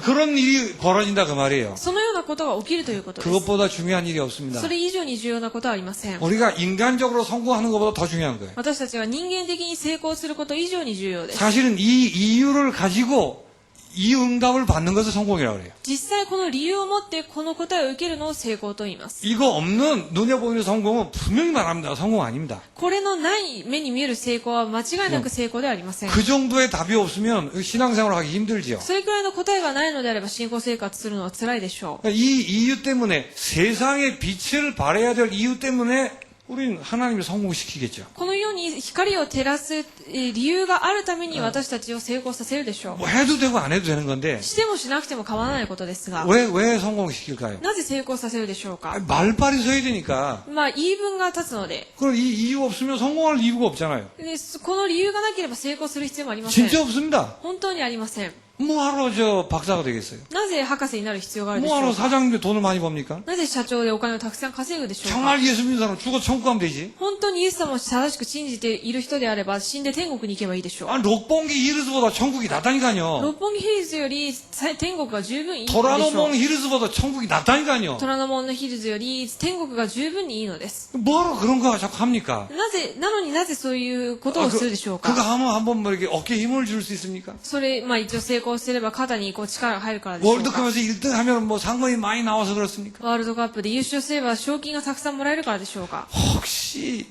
그런 일이 벌어진다 그 말이에요. そのようなことが起きるということです。 그것보다 중요한 일이 없습니다. それ以上に重要なことはありません。 우리가 인간적으로 성공하는 것보다 더 중요한 거예요. 私たちが人間的に成功すること以上に重要です。 사실은 이 이유를 가지고 이 응답을 받는 것을 성공이라고 그래요. 実際この理由を持ってこの答えを受けるのを成功と言います。 이거 없는 눈에 보이는 성공은 분명히 말합니다. 성공 아닙니다. これのない目に見える成功は間違いなく成功ではありません。 그 정도의 답이 없으면 신앙생활을 하기 힘들지요. それくらいの答えがないのであれば信仰生活するのは辛いでしょう。 이 이유 때문에 세상에 빛을 발해야 될 이유 때문에 우리는 하나님을 성공시키겠죠. このように光を照らす理由があるために私たちを成功させるでしょう。 뭐 해도 되고 안 해도 되는 건데 してもしなくても構わないことですが、 왜 성공시킬까요? なぜ成功させるでしょうか。 말발이 서야 되니까. まあ言い分が立つので、 그럼 이 이유 없으면 성공할 이유가 없잖아요. でこの理由がなければ成功する必要もありません。 진짜 없습니다. 本当にありません。 뭐하러 저 박사가 되겠어요? なぜ博士になる必要があるでしょ 뭐하러 うか。 사장님들 돈을 많이 법니까? なぜ社長でお金をたくさん稼ぐでしょうか。 정말 예수 믿는 사람 죽어 천국 가면 되지. 本当にイエス様を正しく信じている人であれば死んで天国に行けばいいでしょう。 아, 록봉기 히르스보다 천국이 낫다니까요. 六本木ヒルズより天国が十分いいのでしょ 도라노몽 う。 히르스보다 천국이 낫다니까요. 虎ノ門のヒルズより天国が十分にいいのです。 뭐하러 그런 거 자꾸 합니까? なのになぜそういうことをするでしょう 그거 か。 하면 한번 뭐 이렇게 어깨에 힘을 줄 수 있습니까? それ、まあ一応成功すれば肩にこう力が入るからでしょうか。 월드컵에서 1등 하면 뭐 상금이 많이 나와서 그렇습니까? ワールドカップで優勝すれば賞金がたくさんもらえるからでしょうか。 혹시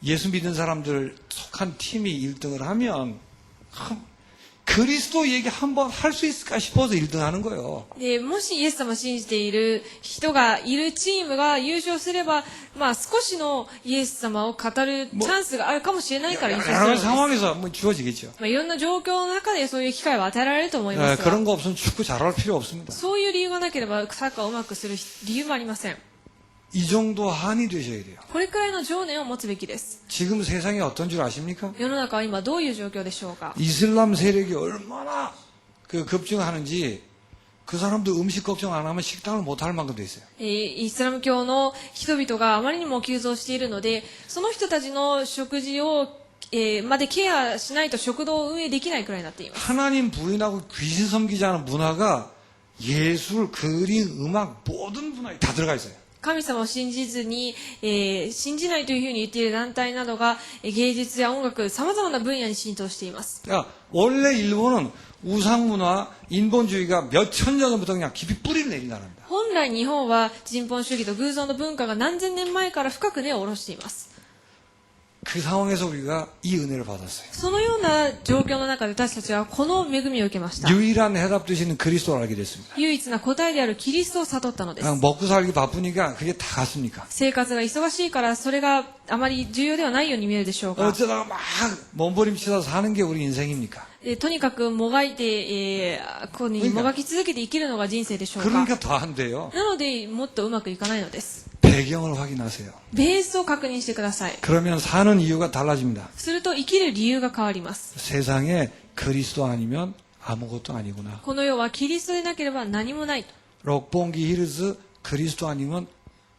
예수 믿는 사람들 속한 팀이 1등을 하면 그리스도 얘기 한번 할 수 있을까 싶어서 1등 하는 거예요. で、もしイエス様を信じている人がいるチームが優勝すれば、まあ少しのイエス様を語るチャンスがあるかもしれないから優勝 여러 する 가지 のです。 상황에서 뭐 주어지겠죠. まあいろんな状況の中でそういう機会は与えられると思いますが、 그런 거 없으면 축구 잘할 필요 없습니다. そういう理由がなければサッカーをうまくする理由もありません。 이 정도 한이 되셔야 돼요. これくらいの情念を持つべきです。 지금 세상이 어떤 줄 아십니까? 世の中は今どういう状況でしょうか。 이슬람 세력이 얼마나 급증하는지 그 사람도 음식 걱정 안 하면 식당을 못 할 만큼 돼 있어요. イスラム教の人々があまりにも急増しているので、その人たちの食事を、までケアしないと食堂を運営できないくらいになっています。 하나님 부인하고 귀신 섬기자는 문화가 예술, 그림, 음악 모든 문화에 다 들어가 있어요. 神様を信じずに、信じないというふうに言っている団体などが芸術や音楽、様々な分野に浸透しています。 그러니까 원래 일본은 우상문화, 인본주의가 몇 천 년 전부터 그냥 깊이 뿌리를 내린 나라입니다. 本来日本は人本主義と偶像の文化が何千年前から深く根を下ろしています。 그 상황에서 우리가 이 은혜를 받았어요. そのような状況の中で私たちはこの恵みを受けました。 유일한 해답 되시는 그리스도를 알게 됐습니다. 唯一な答えであるキリストを悟ったのです。 그냥 먹고 살기 바쁘니까 그게 다 같습니까? 生活が忙しいからそれがあまり重要ではないように見えるでしょうか。 어쩌다가 막 몸부림치다 사는 게 우리 인생입니까? とにかくもがいて、ここにもがき続けて生きるのが人生でしょうか。 그러니까 더 안 돼요. なのでもっとうまくいかないのです。 배경을 확인하세요. ベースを確認してください。 그러면 사는 이유가 달라집니다. すると生きる理由が変わります。 세상에 그리스도 아니면 아무것도 아니구나. この世はキリストでなければ何もない。 록봉기 히르스 그리스도 아니면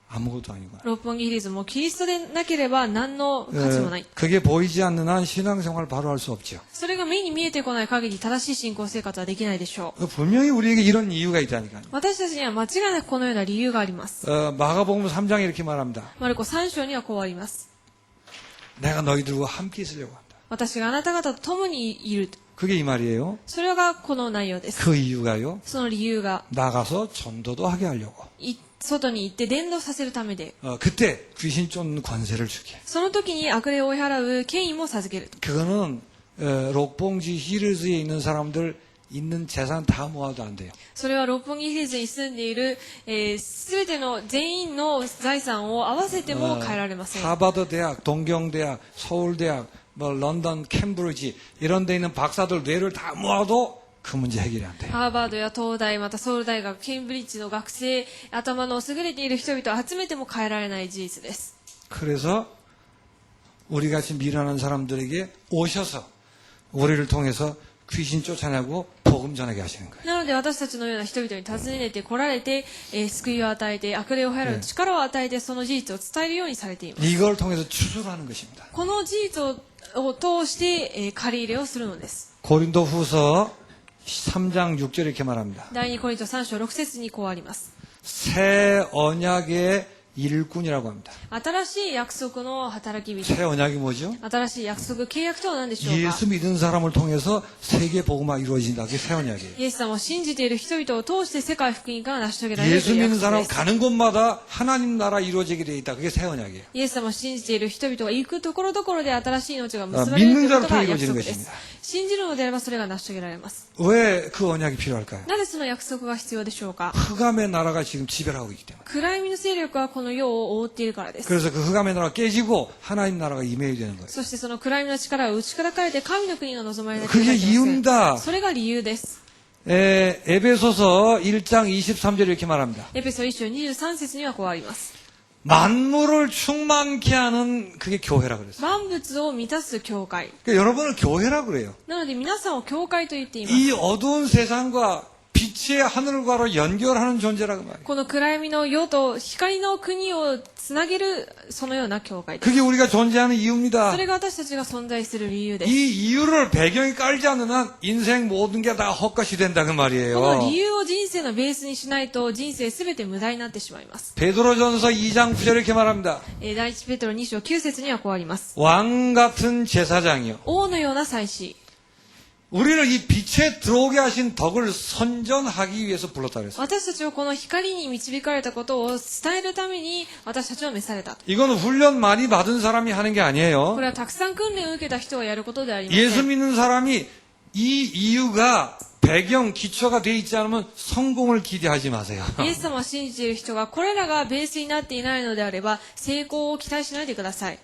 아무것도 아니구나. 六本木ヒルズもキリストでなければ何の価値もない。 그게 보이지 않는 한 신앙생활을 바로 할 수 없죠. それが目に見えてこない限り正しい信仰生活はできないでしょう。 분명히 우리에게 이런 이유가 있다니까요. 私たちには間違いなくこのような理由があります。 마가복음 3장에 이렇게 말합니다. マルコ3章にはこうあります。 내가 너희들과 함께 있으려고 한다. 私があなた方と共にいる。 그게 이 말이에요. それがこの内容です。 그 이유가요. その理由が 나가서 전도도 하게 하려고. 外に行って伝道させるためで、 그때 귀신 쫓는 관세를 주게. その時に悪霊を追い払う権威も授ける。 그거는 록봉지 히르즈에 있는 사람들 있는 재산 다 모아도 안 돼요. それは六本木ヒルズに住んでいるすべての全員の財産を合わせても変えられません。 하버드 대학, 동경대학, 서울대학, 뭐 런던, 캠브리지 이런 데 있는 박사들 뇌를 다 모아도 그 문제 해결이 안 돼요. ハーバードや東大、またソウル大学、ケンブリッジの学生、頭の優れている人々を集めても変えられない事実です。 그래서 우리 같이 미련한 사람들에게 오셔서 우리를 통해서 귀신 쫓아내고 복음 전하게 하시는 거예요. なので私たちのような人々に訪ねて来られて、救いを与えて、悪霊を払う力を与えて、その事実を伝えるようにされています。 이걸 통해서 추수하는 것입니다. この事実を通して、借り入れをするのです。 고린도 후서 3장 6절에 이렇게 말합니다. 第2コリント3章6節にこうあります。 새 언약의 일꾼이라고 합니다. 新しい約束の働き人。 새 언약이 뭐죠? 新しい約束、契約とは何でしょうか。 예수 믿은 사람을 통해서 세계 복음화 이루어진다. 그게 새 언약이에요. イエス様を信じている人々を通して世界福音化が成し遂げられると 예수 いう約 믿는 束 사람 です。 가는 곳마다 하나님 나라 이루어지게 돼 있다. 그게 새 언약이에요. イエス様を信じている人々が行くところどころで新しい命が結ばれると 믿는 いうこと 자를 が 통해 約 이루어지는 束で 것입니다. す。信じるのであればそれが成し遂げられます。 왜 그 언약이 필요할까요? なぜその約束が必要でしょうか。 흑암의 나라가 지금 지배하고 있기 때문에. 暗闇の勢力はこの世を覆っているからです。 그래서 그 흑암의 나라가 깨지고 하나님 나라가 임해야 되는 거예요. そしてその暗闇の力を打ち砕かれて神の国が望まれなけ 그게 ればいけません。 이유입니다. それが理由です。 에베소서 1장 23절에 이렇게 말합니다. エペソ1章23節にはこうあります。 만물을 충만케 하는 그게 교회라 그랬어요. 万物を満たす教会。 그러니까 여러분을 교회라 그래요. なので皆さんを教会と言っています。 이 어두운 세상과 빛의 하늘과로 연결하는 존재라고 말이에요. この暗闇の世と光の国をつなげるそのような教会です。 그게 우리가 존재하는 이유입니다. それが私たちが存在する理由です。 이 이유를 배경에 깔지 않는 한 인생 모든 게 다 헛것이 된다 그 この 말이에요. 理由を人生のベースにしないと人生すべて無駄になってしまいます。 베드로전서 2장 9절에 이렇게 말합니다. 第一ペトロ2章9節にはこうあります。 왕 같은 제사장이요. 王のような祭司。 우리를 이 빛에 들어오게 하신 덕을 선전하기 위해서 불렀다 그랬어요. 私たちをこの光に導かれたことを伝えるために私たちは召された。 이건 훈련 많이 받은 사람이 하는 게 こ 아니에요. れはたくさん訓練を受けた人がやることではありま 예수 せん。 믿는 사람이 이 이유가 배경, 기초가 돼 있지 않으면 성공을 기대하지 마세요. イエス様を信じている人がこれらがベースになっていないのであれば成功を期待しないでください。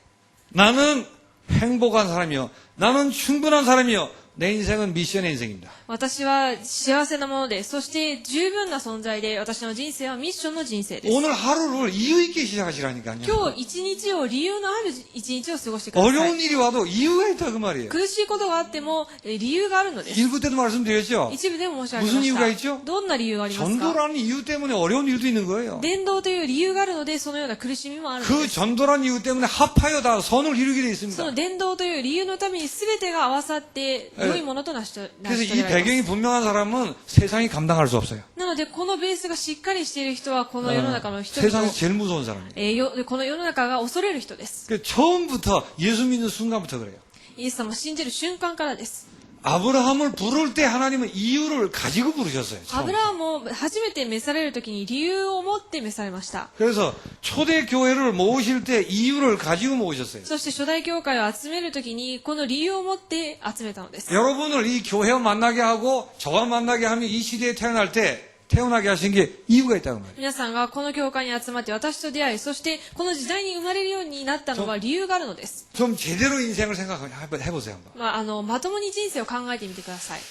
나는 행복한 사람이요. 나는 충분한 사람이요. 내 인생은 미션의 인생입니다. 私は幸せなもので、そして十分な存在で、私の人生はミッションの人生です。 오늘 하루를 이유 있게 시작하시라니까요. 今日一日を理由のある一日を過ごしてくださ 어려운 い。 일이 와도 이유가 있다 그 말이에요. 苦しいことがあっても理由があるのです。 일부 때도 말씀드렸죠. 一部でも申し上げ 무슨 ま 이유가 し 있죠? た。どんな理由がありますか？ 전도라는 이유 때문에 어려운 일도 있는 거예요. 伝道という理由があるので、そのような苦しみもあるの 그 です。 전도라는 이유 때문에 합하여 다 선을 이루게 되어 そ 있습니다. の伝道という理由のために全てが合わさって良いものと成し遂 그래서 げ 이 られます。 배경이 분명한 사람은 세상이 감당할 수 없어요. なので、このベースがしっかりしている人は、この世の中の人々 세상에서 제일 무서운 사람이에요. この世の中が恐れる人です。 그 처음부터 예수 믿는 순간부터 그래요. イエス様を信じる瞬間からです。 아브라함을 부를 때 하나님은 이유를 가지고 부르셨어요. ア 처음. ブラハムを初めて召されるときに理由を持って召されました。 그래서 초대 교회를 모으실 때 이유를 가지고 모으셨어요. そして初代教会を集めるときにこの理由を持って集めたのです。 여러분을 이 교회와 만나게 하고 저와 만나게 하면 이 시대에 태어날 때 태어나게 하신 게 이유가 있다는 거예요. 皆さんがこの教会に集まって私と出会い、そしてこの時代に生まれるようになったのは理由があるのです。 좀 제대로 인생을 한번 해보세요. 한번. まともに人生を考えてみてください。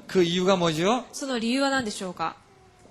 그 이유가 뭐죠? その理由は何でしょうか？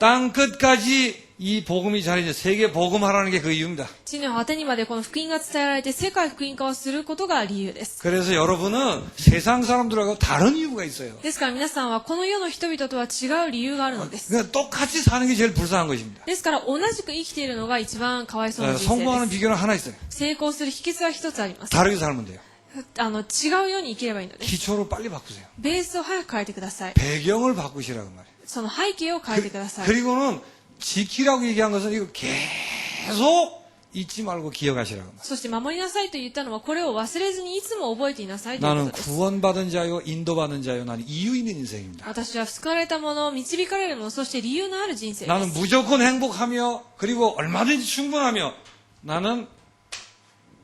땅 끝까지 이 복음이 전해져 세계 복음하라는 게 그 이유입니다. 地の果てにまでこの福音が伝えられて世界福音化をすることが理由です。 그래서 여러분은 세상 사람들하고 다른 이유가 있어요. ですから皆さんはこの世の人々とは違う理由があるのです。 그러니까 똑같이 사는 게 제일 불쌍한 것입니다. ですから同じく生きているのが一番かわいそうな人生 성공하는 です。 비결은 하나 있어요. 成功する秘訣は一つあります。 다르게 살면 돼요. 違うように生きればいいのです。 기초를 빨리 바꾸세요. ベースを早く変えてください。 배경을 바꾸시라고 말이에요. その背景を変えてください。 그리고는 지키라고 얘기한 것은 이거 계속 잊지 말고 기억하시라고 말이에요. そして守りなさいと言ったのはこれを忘れずにいつも覚えていなさいというこ 나는 とです。 구원받은 자요 인도받은 자요 나는 이유 있는 인생입니다. 私は救われたもの、導かれるもの、そして理由のある人生で 나는 す。 무조건 행복하며 그리고 얼마든지 충분하며 나는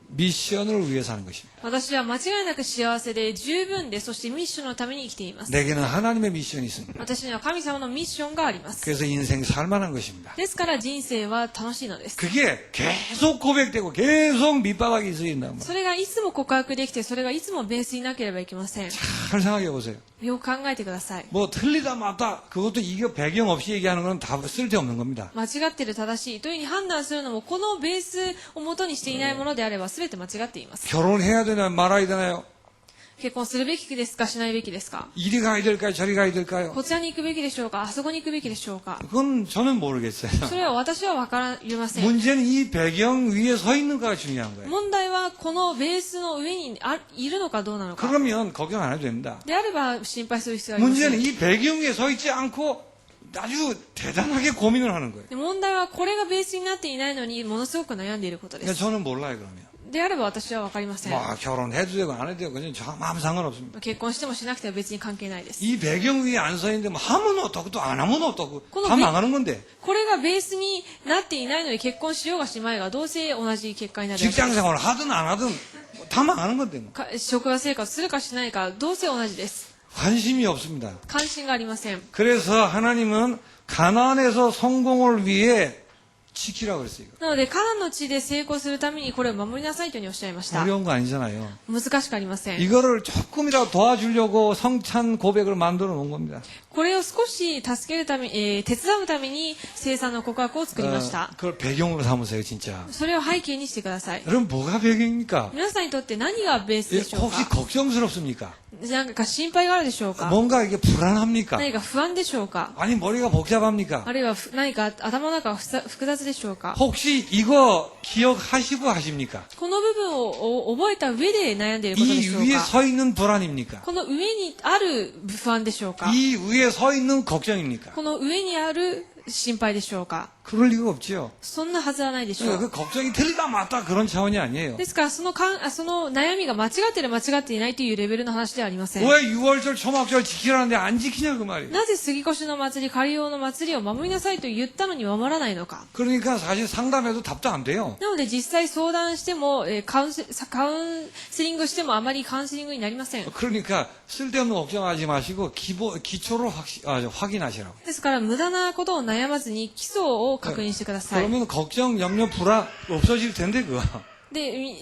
미션을 위해 사는 것입니다. 私は間違いなく幸せで十分で、そしてミッションのために生きています。 내게는 하나님의 미션이 있습니다. 私には神様のミッションがあります。 그래서 인생이 살만한 것입니다. ですから人生は楽しいのです。 그게 계속 고백되고 계속 밑바닥에 있어야 된다는 거예요. それがいつも告白できて、それがいつもベースになければいけません。 잘 생각해 보세요. よく考えてください。 뭐 틀리다 맞다 그것도 이거 배경 없이 얘기하는 건 다 쓸데없는 겁니다. 間違ってる正しいというふうに判断するのも、このベースを元にしていないものであれば全て間違っています。 결혼해야 되나요 말아야 되나요? 結婚するべきですかしないべきですか 이리 가야 될까요? 저리 가야 될까요? こちらに行くべきでしょうかあそこに行くべきでしょうか 그건 저는 모르겠어요. それは私はわかりません。 문제는 이 배경 위에 서 있는가가 중요한 거예요. 問題はこのベースの上にいるのかどうなのか。 그러면 걱정 안 해도 됩니다. であれば心配する必要はありません。 문제는 이 배경 위에 서 있지 않고 아주 대단하게 고민을 하는 거예요. で問題はこれがベースになっていないのにものすごく悩んでいることで 그러니까 す。 저는 몰라요 그러면. であれば私はわかりません。 뭐 결혼해도 되고 안 해도 되고 그냥 아무 상관없습니다. 結婚してもしなくては別に関係ないです。 이 배경 위에 안 서 있는데 뭐 하면 어떻고 또 안 하면 어떻고 그거 다 배- 망하는 건데. これがベースになっていないのに結婚しようがしまいがどうせ同じ結果になるわけです。 직장생활 하든 안 하든 다 망하는 건데 뭐. 職場生活するかしないかどうせ同じです。 관심이 없습니다. 関心がありません。 그래서 하나님은 가나안에서 성공을 위해 지키라고 그랬어요. なのでカナンの地で成功するためにこれを守りなさいというふうにおっしゃいました。 어려운 거 아니잖아요. 難しくありません。 이거를 조금이라도 도와주려고 성찬 고백을 만들어 놓은 겁니다. これを少し助けるため、手伝うために生産の告白を作りました。 그걸 배경으로 삼으세요, 진짜. それを背景にしてください。 여러분 뭐가 배경입니까? 皆さんにとって何がベース 예, でしょう 혹시 か 걱정스럽습니까? なんか心配があるでしょうか 뭔가 이게 불안합니까? 何か不安でしょうか 아니 머리가 복잡합니까? あるいは何か頭の中が複雑でしょうか 혹시 이거 기억하시고 하십니까? この部分を覚えた上で悩んでいることで 이 しょう 위에 か 서 있는 불안입니까? この上にある不安でしょうか 이 위에 서 있는 걱정입니까? この上にある心配でしょうか 그럴 리가 없죠. そんなはずはないでしょ 그 う。 걱정이 틀리다 맞다 그런 차원이 아니에요. ですからその悩みが間違ってる間違っていないというレベルの話ではありません。 왜 6월절 초막절 지키라는데 안 지키냐 그 말이에요. なぜ杉越の祭り、仮用の祭りを守りなさいと言ったのに守らないのか。 그러니까 사실 상담해도 답도 안 돼요. なので実際相談しても、カウンセリングしてもあまりカウンセリングになりません。 그러니까 쓸데없는 걱정하지 마시고 기초를 확인하시라고. ですから無駄なことを悩まずに基礎を確認してください。 그러면 걱정, 염려, 불안 없어질 텐데 그거.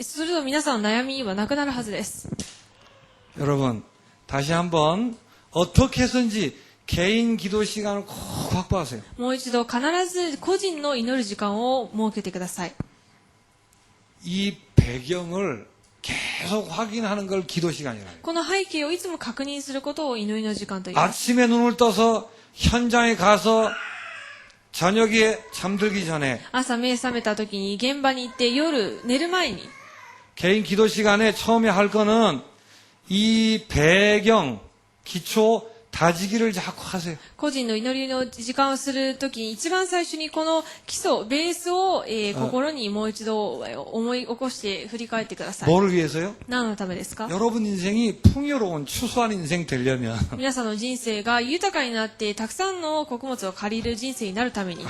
すると皆さんの悩みはなくなるはずです。 여러분 다시 한번 어떻게 해서든지 개인 기도 시간을 꼭 확보하세요. もう一度必ず個人の祈る時間を設けてください。 이 배경을 계속 확인하는 걸 기도 시간이라고 해요. この背景をいつも確認することを祈りの時間と言います。 아침에 눈을 떠서 현장에 가서 저녁에 잠들기 전에 朝目覚めた時に現場に行って夜寝る前に 개인 기도 시간에 처음에 할 거는 이 배경, 기초 다지기를 자꾸 하세요. 個人の祈りの時間をする時に一番最初にこの基礎、ベースを、心にもう一度思い起こして振り返ってください。 뭐를 위해서요? 何のためですか 여러분 인생이 풍요로운 추수한 인생 되려면 皆さんの人生が豊かになってたくさんの穀物を借りる人生になるために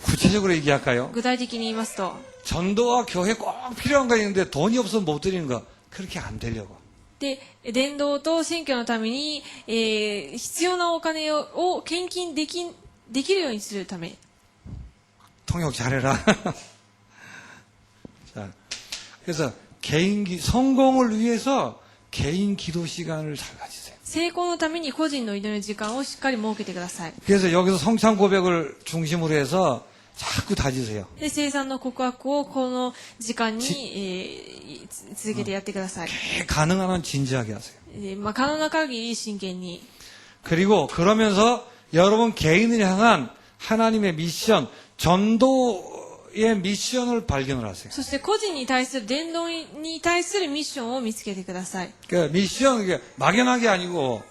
구체적으로 얘기할까요? 具体的に言いますと 전도와 교회 꼭 필요한 거 있는데 돈이 없어서 못 드리는 거 그렇게 안 되려고. で伝道と選挙のために、必要なお金を献金できるようにするため 통역 잘해라. 자, 그래서 성공을 위해서 개인 기도 시간을 잘 가지세요. 成功のために個人の祈りの時間をしっかり設けてください。 그래서 여기서 성찬 고백을 중심으로 해서 자꾸 다지세요. で生産の告白をこの時間に、続けてやってください。 가능한 한 진지하게 하세요. 可能な限り真剣に。 그리고 그러면서 여러분 개인을 향한 하나님의 미션, 전도의 미션을 발견을 하세요. そして個人に対する伝道に対するミッションを見つけてください。 그 미션 이게 막연하게 아니고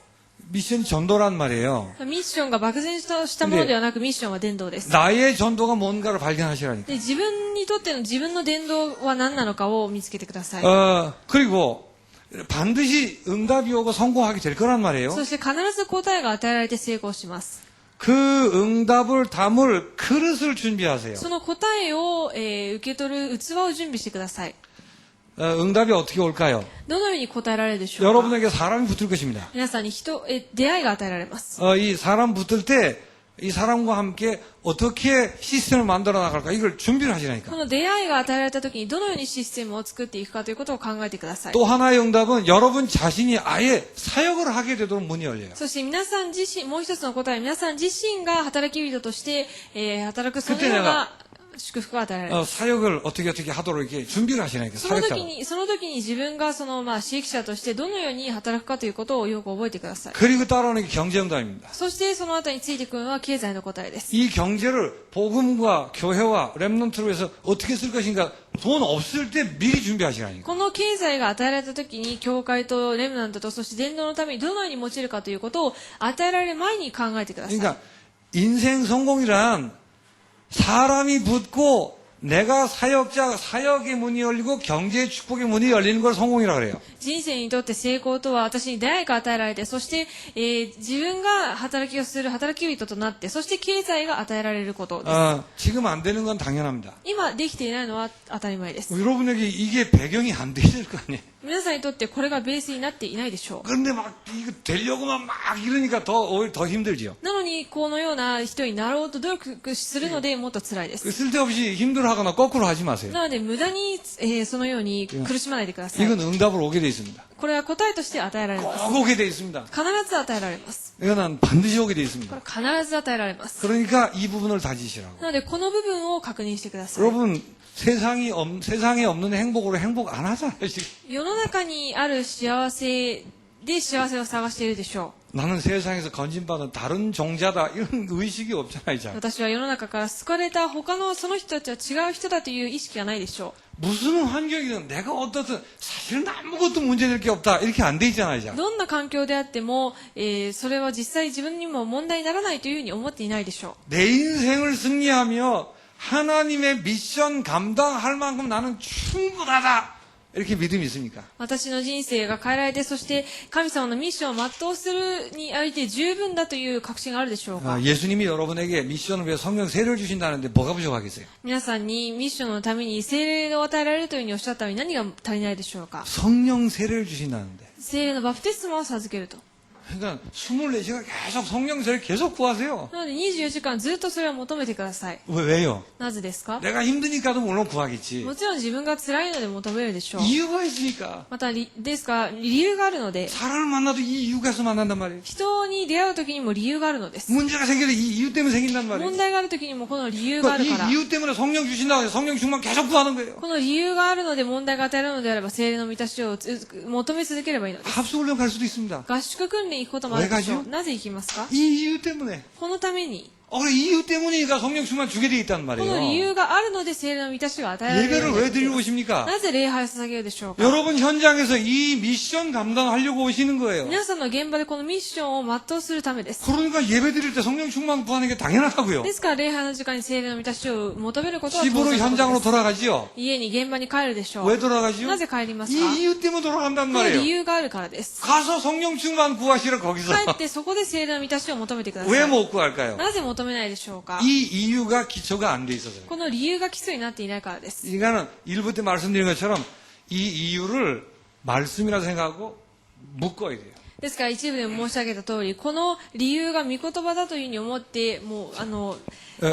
미션이 전도란 말이에요. ミッションが漠然としたものではなくミッションは伝道です。 나의 전도가 뭔가를 발견하시라니까. で自分にとっての自分の伝道は何なのかを見つけてください。 그리고 반드시 응답이 오고 성공하게 될 거란 말이에요. そして必ず答えが与えられて成功します。 그 응답을 담을 그릇을 준비하세요. その答えを、受け取る器を準備してください。 응답이 어떻게 올까요? どのように答えられるでしょうか。 여러분에게 사람이 붙을 것입니다. 皆さんに出会いが与えられます。 이 사람 붙을 때 이 사람과 함께 어떻게 시스템을 만들어 나갈까 이걸 준비를 こ 하시라니까. の出会いが与えられた時にどのようにシステムを作っていくかということを考えてください。 또 하나의 응답은 여러분 자신이 아예 사역을 하게 되도록 문이 열려요. そして皆さん自身、もう一つの答えは皆さん自身が働き人として、働くそのような祝福が与えられます。 사역을 어떻게 하도록 이렇게 준비를 하시나니까 その時 사역자가. に、その時に自分が刺激者としてどのように働くかということをよく覚えてください。 그리고 따라오는 게 경제응답입니다. そしてその後についてくるのは経済の答えです。 이 경제를 복음과 교회와 렘넌트로 해서 어떻게 쓸 것인가 돈 없을 때 미리 준비하시라니까. この経済が与えられた時に、教会とレムナントと、そして伝道のためにどのように用いるかということを与えられる前に考えてください。 그러니까 인생 성공이란 사람이 붙고 내가 사역자, 사역의 문이 열리고 경제의 축복의 문이 열리는 걸 성공이라고 그래요. 人生にとって成功とは私に出会いが与えられて、そして、自分が働きをする働き人となって、そして経済が与えられることです。 지금 안 되는 건 당연합니다. 今できていないのは当たり前です。 여러분에게 이게 배경이 안 돼야 될 거 아니에요. 皆さんにとってこれがベースになっていないでしょう。 그런데 막 이거 되려고만 막 이러니까 오히려 더 힘들죠. なのに、このような人になろうと努力するのでもっと辛いです。 쓸데없이 힘들어하거나 거꾸로 하지 마세요. なので、無駄に、そのように苦しまないでください。 이건 응답으로 오게 돼 있습니다. これは答えとして与えられます。 꼭 오게 돼 있습니다. 必ず与えられます。 이거는 반드시 오게 돼 こ 있습니다. れ必ず与えられます。 그러니까 이 부분을 다지시라고. なので、この部分を確認してください。 여러분 세상에 없는 행복으로 행복 안 하잖아요. 지금. 世の中にある幸せで幸せを探しているでしょ 나는 세상에서 건진받은 다른 종자다 이런 의식이 없잖아요. う。 자. 私は世の中から救われた他のその人たちは違う人だという意識がないでしょ 무슨 환경이든 내가 어떻든 사실은 아무것도 문제될 게 없다 이렇게 안 돼 있잖아요. う。 자. どんな環境であっても、それは実際自分にも問題にならないというふうに思っていないでしょ 내 인생을 승리하며 하나님의 미션 감당할 만큼 나는 충분하다. 이렇게 믿음이 있습니까? う。私の人生が変えられて、そして神様のミッションを全うするにあいて十分だという確信があるでしょうか。 예수님이 여러분에게 미션을 위해 성령 세례를 주신다는데 뭐가 부족하겠어요? 皆さんにミッションのために聖霊を与えられるというふうにおっしゃったのに何が足りないでしょうか。 성령 세례를 주신다는데. 聖霊のバプテスマを授けると。 그러니까 24시간 계속 성령 세례 계속 구하세요. なので24時間ずっとそれを求めてください。 왜요? なぜですか？ 내가 힘드니까도 물론 구하겠지. もちろん自分が辛いので求めるでしょう。 이유가 있으니까. またですが、理由があるので、 사람을 만나도 이 이유가 있어 만난단 말이에요. 人に出会う時にも理由があるのです。 문제가 생겨도 이 이유 때문에 생긴단 말이에요. 問題がある時にもこの理由があるから 이 、 이유 때문에 성령 주신다고 해서 성령 충만 계속 구하는 거예요. この理由があるので問題が与えられるのであれば、聖霊の満たしを求め続ければいいのです。 합숙훈련 갈 수도 있습니다. 合宿訓練行くこともあるでしょう。 왜 なぜ行きますか？ 이 이유 때문에. このために、 그래, 이 이유 때문이니까 성령 충만 주게 돼 있단 この理 말이에요. 由があるので聖霊の満たしが与えられるよ 예배를 うに 왜 なってい 드리고 ます。 오십니까? なぜ礼拝を捧げるでしょうか？ 여러분 현장에서 이 미션 감당하려고 오시는 거예요. 皆さんの現場でこのミッションを全うするためです。 그러니까 예배 드릴 때 성령 충만 구하는 게 당연하다고요. ですから礼拝の時間に聖霊の満たしを求めることは当 집으로 然のこと 현장으로 です。 돌아가지요. 家に現場に帰るでしょ 왜 う。 돌아가지요? なぜ帰りますか？ 이 이유 때문에 돌아간단 この理 말이에요. 由があるからです。 가서 성령 충만 구하시라 거기서. 帰ってそこで聖霊の満たしを求めてくださ 왜 い。 못 구할까요? なぜ求めないでしょうか？ 이 이유가 기초가 안 돼 있어서요. この理由が基礎になっていないからです。 그러니까는 일부 때 말씀드린 것처럼 이 이유를 말씀이라 생각하고 묶어야 돼요. ですから一部でも申し上げた通り、この理由が御言葉だというふうに思って、もう、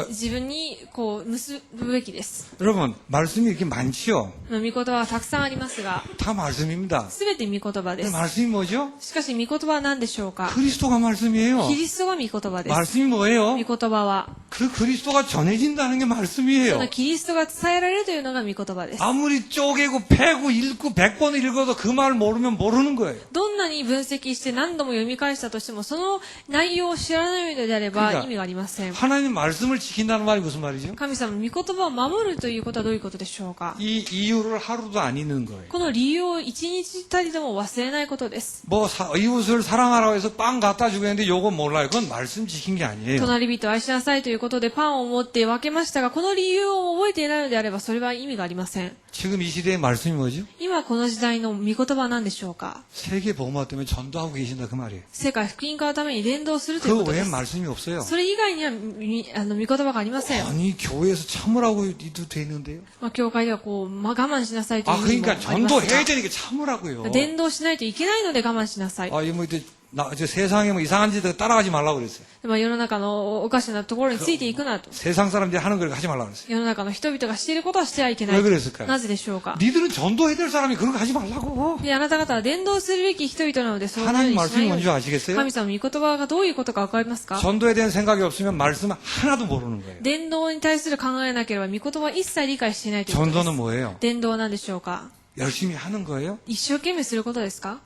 自分にこう結ぶべきです。 여러분 말씀이 이렇게 많지요. 御言葉はたくさんありますが、 다 말씀입니다. すべて御言葉で 근데 す。 말씀이 뭐죠? しかし御言葉は何でしょうか？ 그리스도가 말씀이에요. キリストが御言葉です。 말씀이 뭐예요? 御言葉は、 그 그리스도가 전해진다는 게 そ 말씀이에요. のキリストが伝えられるというのが御言葉です。 아무리 쪼개고 패고 읽고 100번 읽어도 그 말 모르면 모르는 거예요. どんなに分析して何度も読み返したとしても、その内容を知らないのであれば 그러니까 意味がありません。 하나님 말씀을 지킨다는 말이 무슨 말이죠? 神様の御言葉を守るということはどういうことでしょうか？ 이 이유를 하루도 안 잊는 거예요. この理由を一日たりでも忘れないことです。 뭐 이웃을 사랑하라고 해서 빵 갖다 주고 했는데 요거 몰라요. 그건 말씀 지킨 게 아니에요. 隣人を愛しなさいということでパンを持って分けましたが、この理由を覚えていないのであれば、それは意味がありません。 지금 이 시대의 말씀이 뭐죠? 今この時代の御言葉は何でしょうか？ 세계 복음화 때문에 전도하고 계신다 그 말이에요. 世界福音化のために伝道するという 그 ことで 외엔 す。 말씀이 없어요. それ以外には御言葉がありません。 아니 교회에서 참으라고 이도 돼 있는데요. 教会ではこう、我慢しなさいとい 아 う意味もあ 그러니까 ります 전도해야 が、 되니까 참으라고요. 伝道しないといけないので我慢しなさい。 아 이거 뭐 이제 세상에 뭐 이상한 짓 따라가지 말라고 그랬어요. 世の中のおかしなところについていくなと。 세상 사람들이 하는 걸 하지 말라고 그랬어요. 世の中の人々がしていることはしてはいけな 왜 い。 그랬을까요? なぜでしょうか。 니들은 전도해야 될 사람이 그런 거 하지 말라고. で、あなた方は伝道するべき人々なので、そういうふう 하나님 にしな 말씀이 いように。 뭔지 아시겠어요? 神様の御言葉がどういうことかわかりますか？ 전도에 대한 생각이 없으면 말씀 하나도 모르는 거예요. 伝道に対する考えなければ、御言葉は一切理解していないということです。 전도는 뭐예요? 伝道は何でしょうか？ 열심히 하는 거예요? 一生懸命することですか？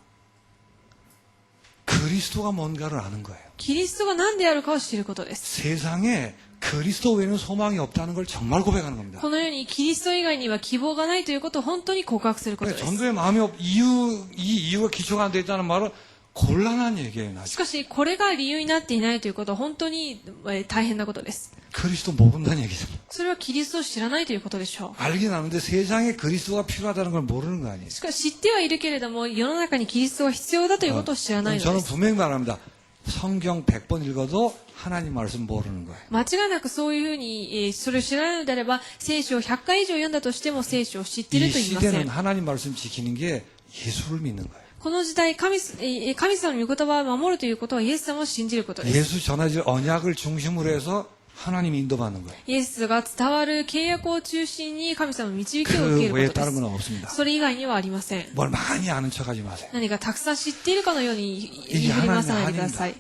그리스도가 뭔가를 아는 거예요. キリストが何であるかを知ることです。 세상에 그리스도 외에는 소망이 없다는 걸 정말 고백하는 겁니다. このようにキリスト以外には希望がないということを本当に告白することです。 전도에 마음이 이 이유가 기초가 안 돼 있다는 말은 곤란한 얘기예요. しかし、これが理由になっていないということは本当に大変なことです。 그리스도 모른다는 얘기잖아요. それはキリストを知らないということでしょう。 알긴 아는데 세상에 그리스도가 필요하다는 걸 모르는 거 아니에요. しかし知ってはいるけれども、世の中にキリストが必要だということを知らないので 저는 す。 분명히 말합니다. 성경 100번 읽어도 하나님 말씀 모르는 거예요. 間違いなくそういうふうに、それを知らないのであれば、聖書を100回以上読んだとしても聖書を知ってい 이 ると言いませ 시대는 ん。 하나님 말씀 지키는 게 예수를 믿는 거예요. この時代、神様の御言葉を守るということはイエス様を信じることです。 예수 전해질 언약을 중심으로 해서 하나님 인도받는 거예요. イエスが伝わる契約を中心に神様の導きを受け 그 る 외에 ことで 다른 す。 건 없습니다. それ以外にはありません。 뭘 많이 아는 척하지 마세요. 何かたくさん知っているかのように言い振り回さないでください。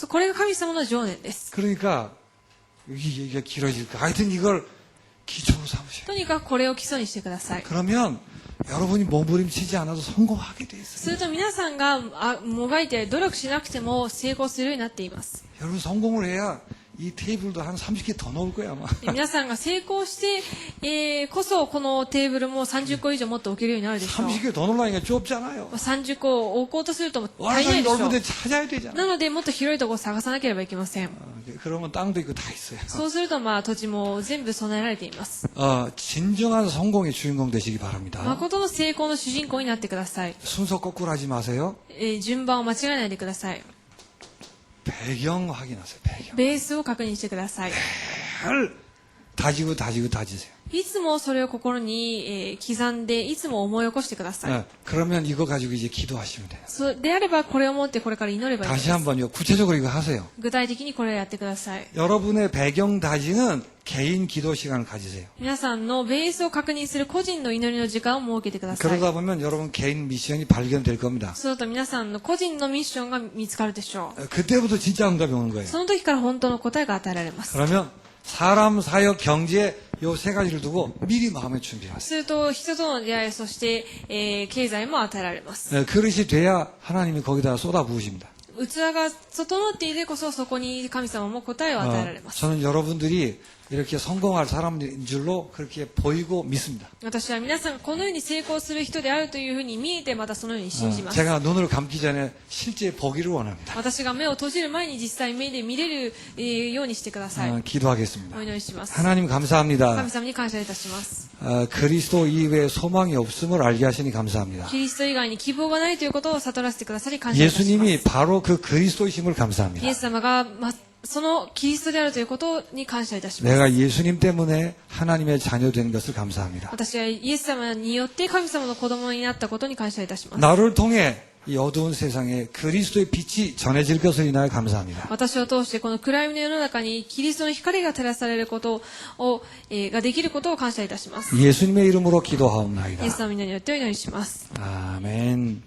これが神様の情念です。 그러니까 이게 얘기가 길어질까. 하여튼 이걸 기초로 삼으셔요. とにかくこれを基礎にしてください。 그러면 여러분이 몸부림치지 않아도 성공하게 돼 す 있어요. ると皆さんがもがいて努力しなくても成功するようになっています。 여러분 성공을 해야 이 테이블도 한 30개 더 넣을 거야 아마. 皆さんが成功して、こそこのテーブルも30個以上もっと置けるようになるでしょう。 30개 더 넣으려니까 좁잖아요. 30個置こうとすると足りな 완전히 いでしょ 넓은 う。 데 찾아야 되잖아. なのでもっと広いところを探さなければいけません。 그러면 땅도 있고 다 있어요. そうすると土地も全部備えられています。 진정한 성공의 주인공 되시기 바랍니다. 誠の成功の主人公になってください。 순서 거꾸로 하지 마세요. 順番を間違えないでください。 배경 확인하세요. 배경. ベースを確認してください。 늘 다지세요. いつもそれを心に、刻んで、いつも思い起こしてください。 네, 그러면 이거 가지고 이제 기도하시면 돼요. そうであれば、これを持ってこれから祈ればいいで 다시 す。 한번요. 구체적으로 이거 하세요. 具体的にこれをやってください。 여러분의 배경 다지는 개인 기도 시간을 가지세요. 皆さんのベースを確認する個人の祈りの時間を設けてください。 그러다 보면 여러분 개인 미션이 발견될 겁니다. そうすると皆さんの個人のミッションが見つかるでしょう。 그때부터 진짜 응답이 오는 거예요. その時から本当の答えが与えられます。 그러면 사람, 사역, 경제 요 세 가지를 두고 미리 마음에 준비하세요. すると人との出会い、そして、経済も与えられます。 그릇이 돼야 하나님이 거기다 쏟아 부으십니다. 器が整っていてこそそこに神様も答えを与えられます。 저는 여러분들이 이렇게 성공할 사람인 줄로 그렇게 보이고 믿습니다. 私は皆さんがこのように成功する人であるというふうに見えて、またそのように信じます。 제가 눈을 감기 전에 실제 보기를 원합니다. 私が目を閉じる前に実際目で見れるようにしてください。 기도하겠습니다. お祈りします。 하나님 감사합니다. 神様に感謝いたします。 그리스도 이외에 소망이 없음을 알게 하시니 감사합니다. キリスト以外に希望がないということを悟らせてくださり感謝いたします。 예수님이 바로 그 그리스도이심을 감사합니다. イエス様が、そのキリストであるということに感謝いたします。 내가 예수님 때문에 하나님의 자녀 된 것을 감사합니다. 私はイエス様によって神様の子供になったことに感謝いたします。 나를 통해 이 어두운 세상에 그리스도의 빛이 전해질 것을 인하여 감사합니다. 私を通してこの暗闇の世の中にキリストの光が照らされることを、ができることを感謝いたします。 예수님의 이름으로 기도하옵나이다. イエス様の皆によってお祈りします。 아멘.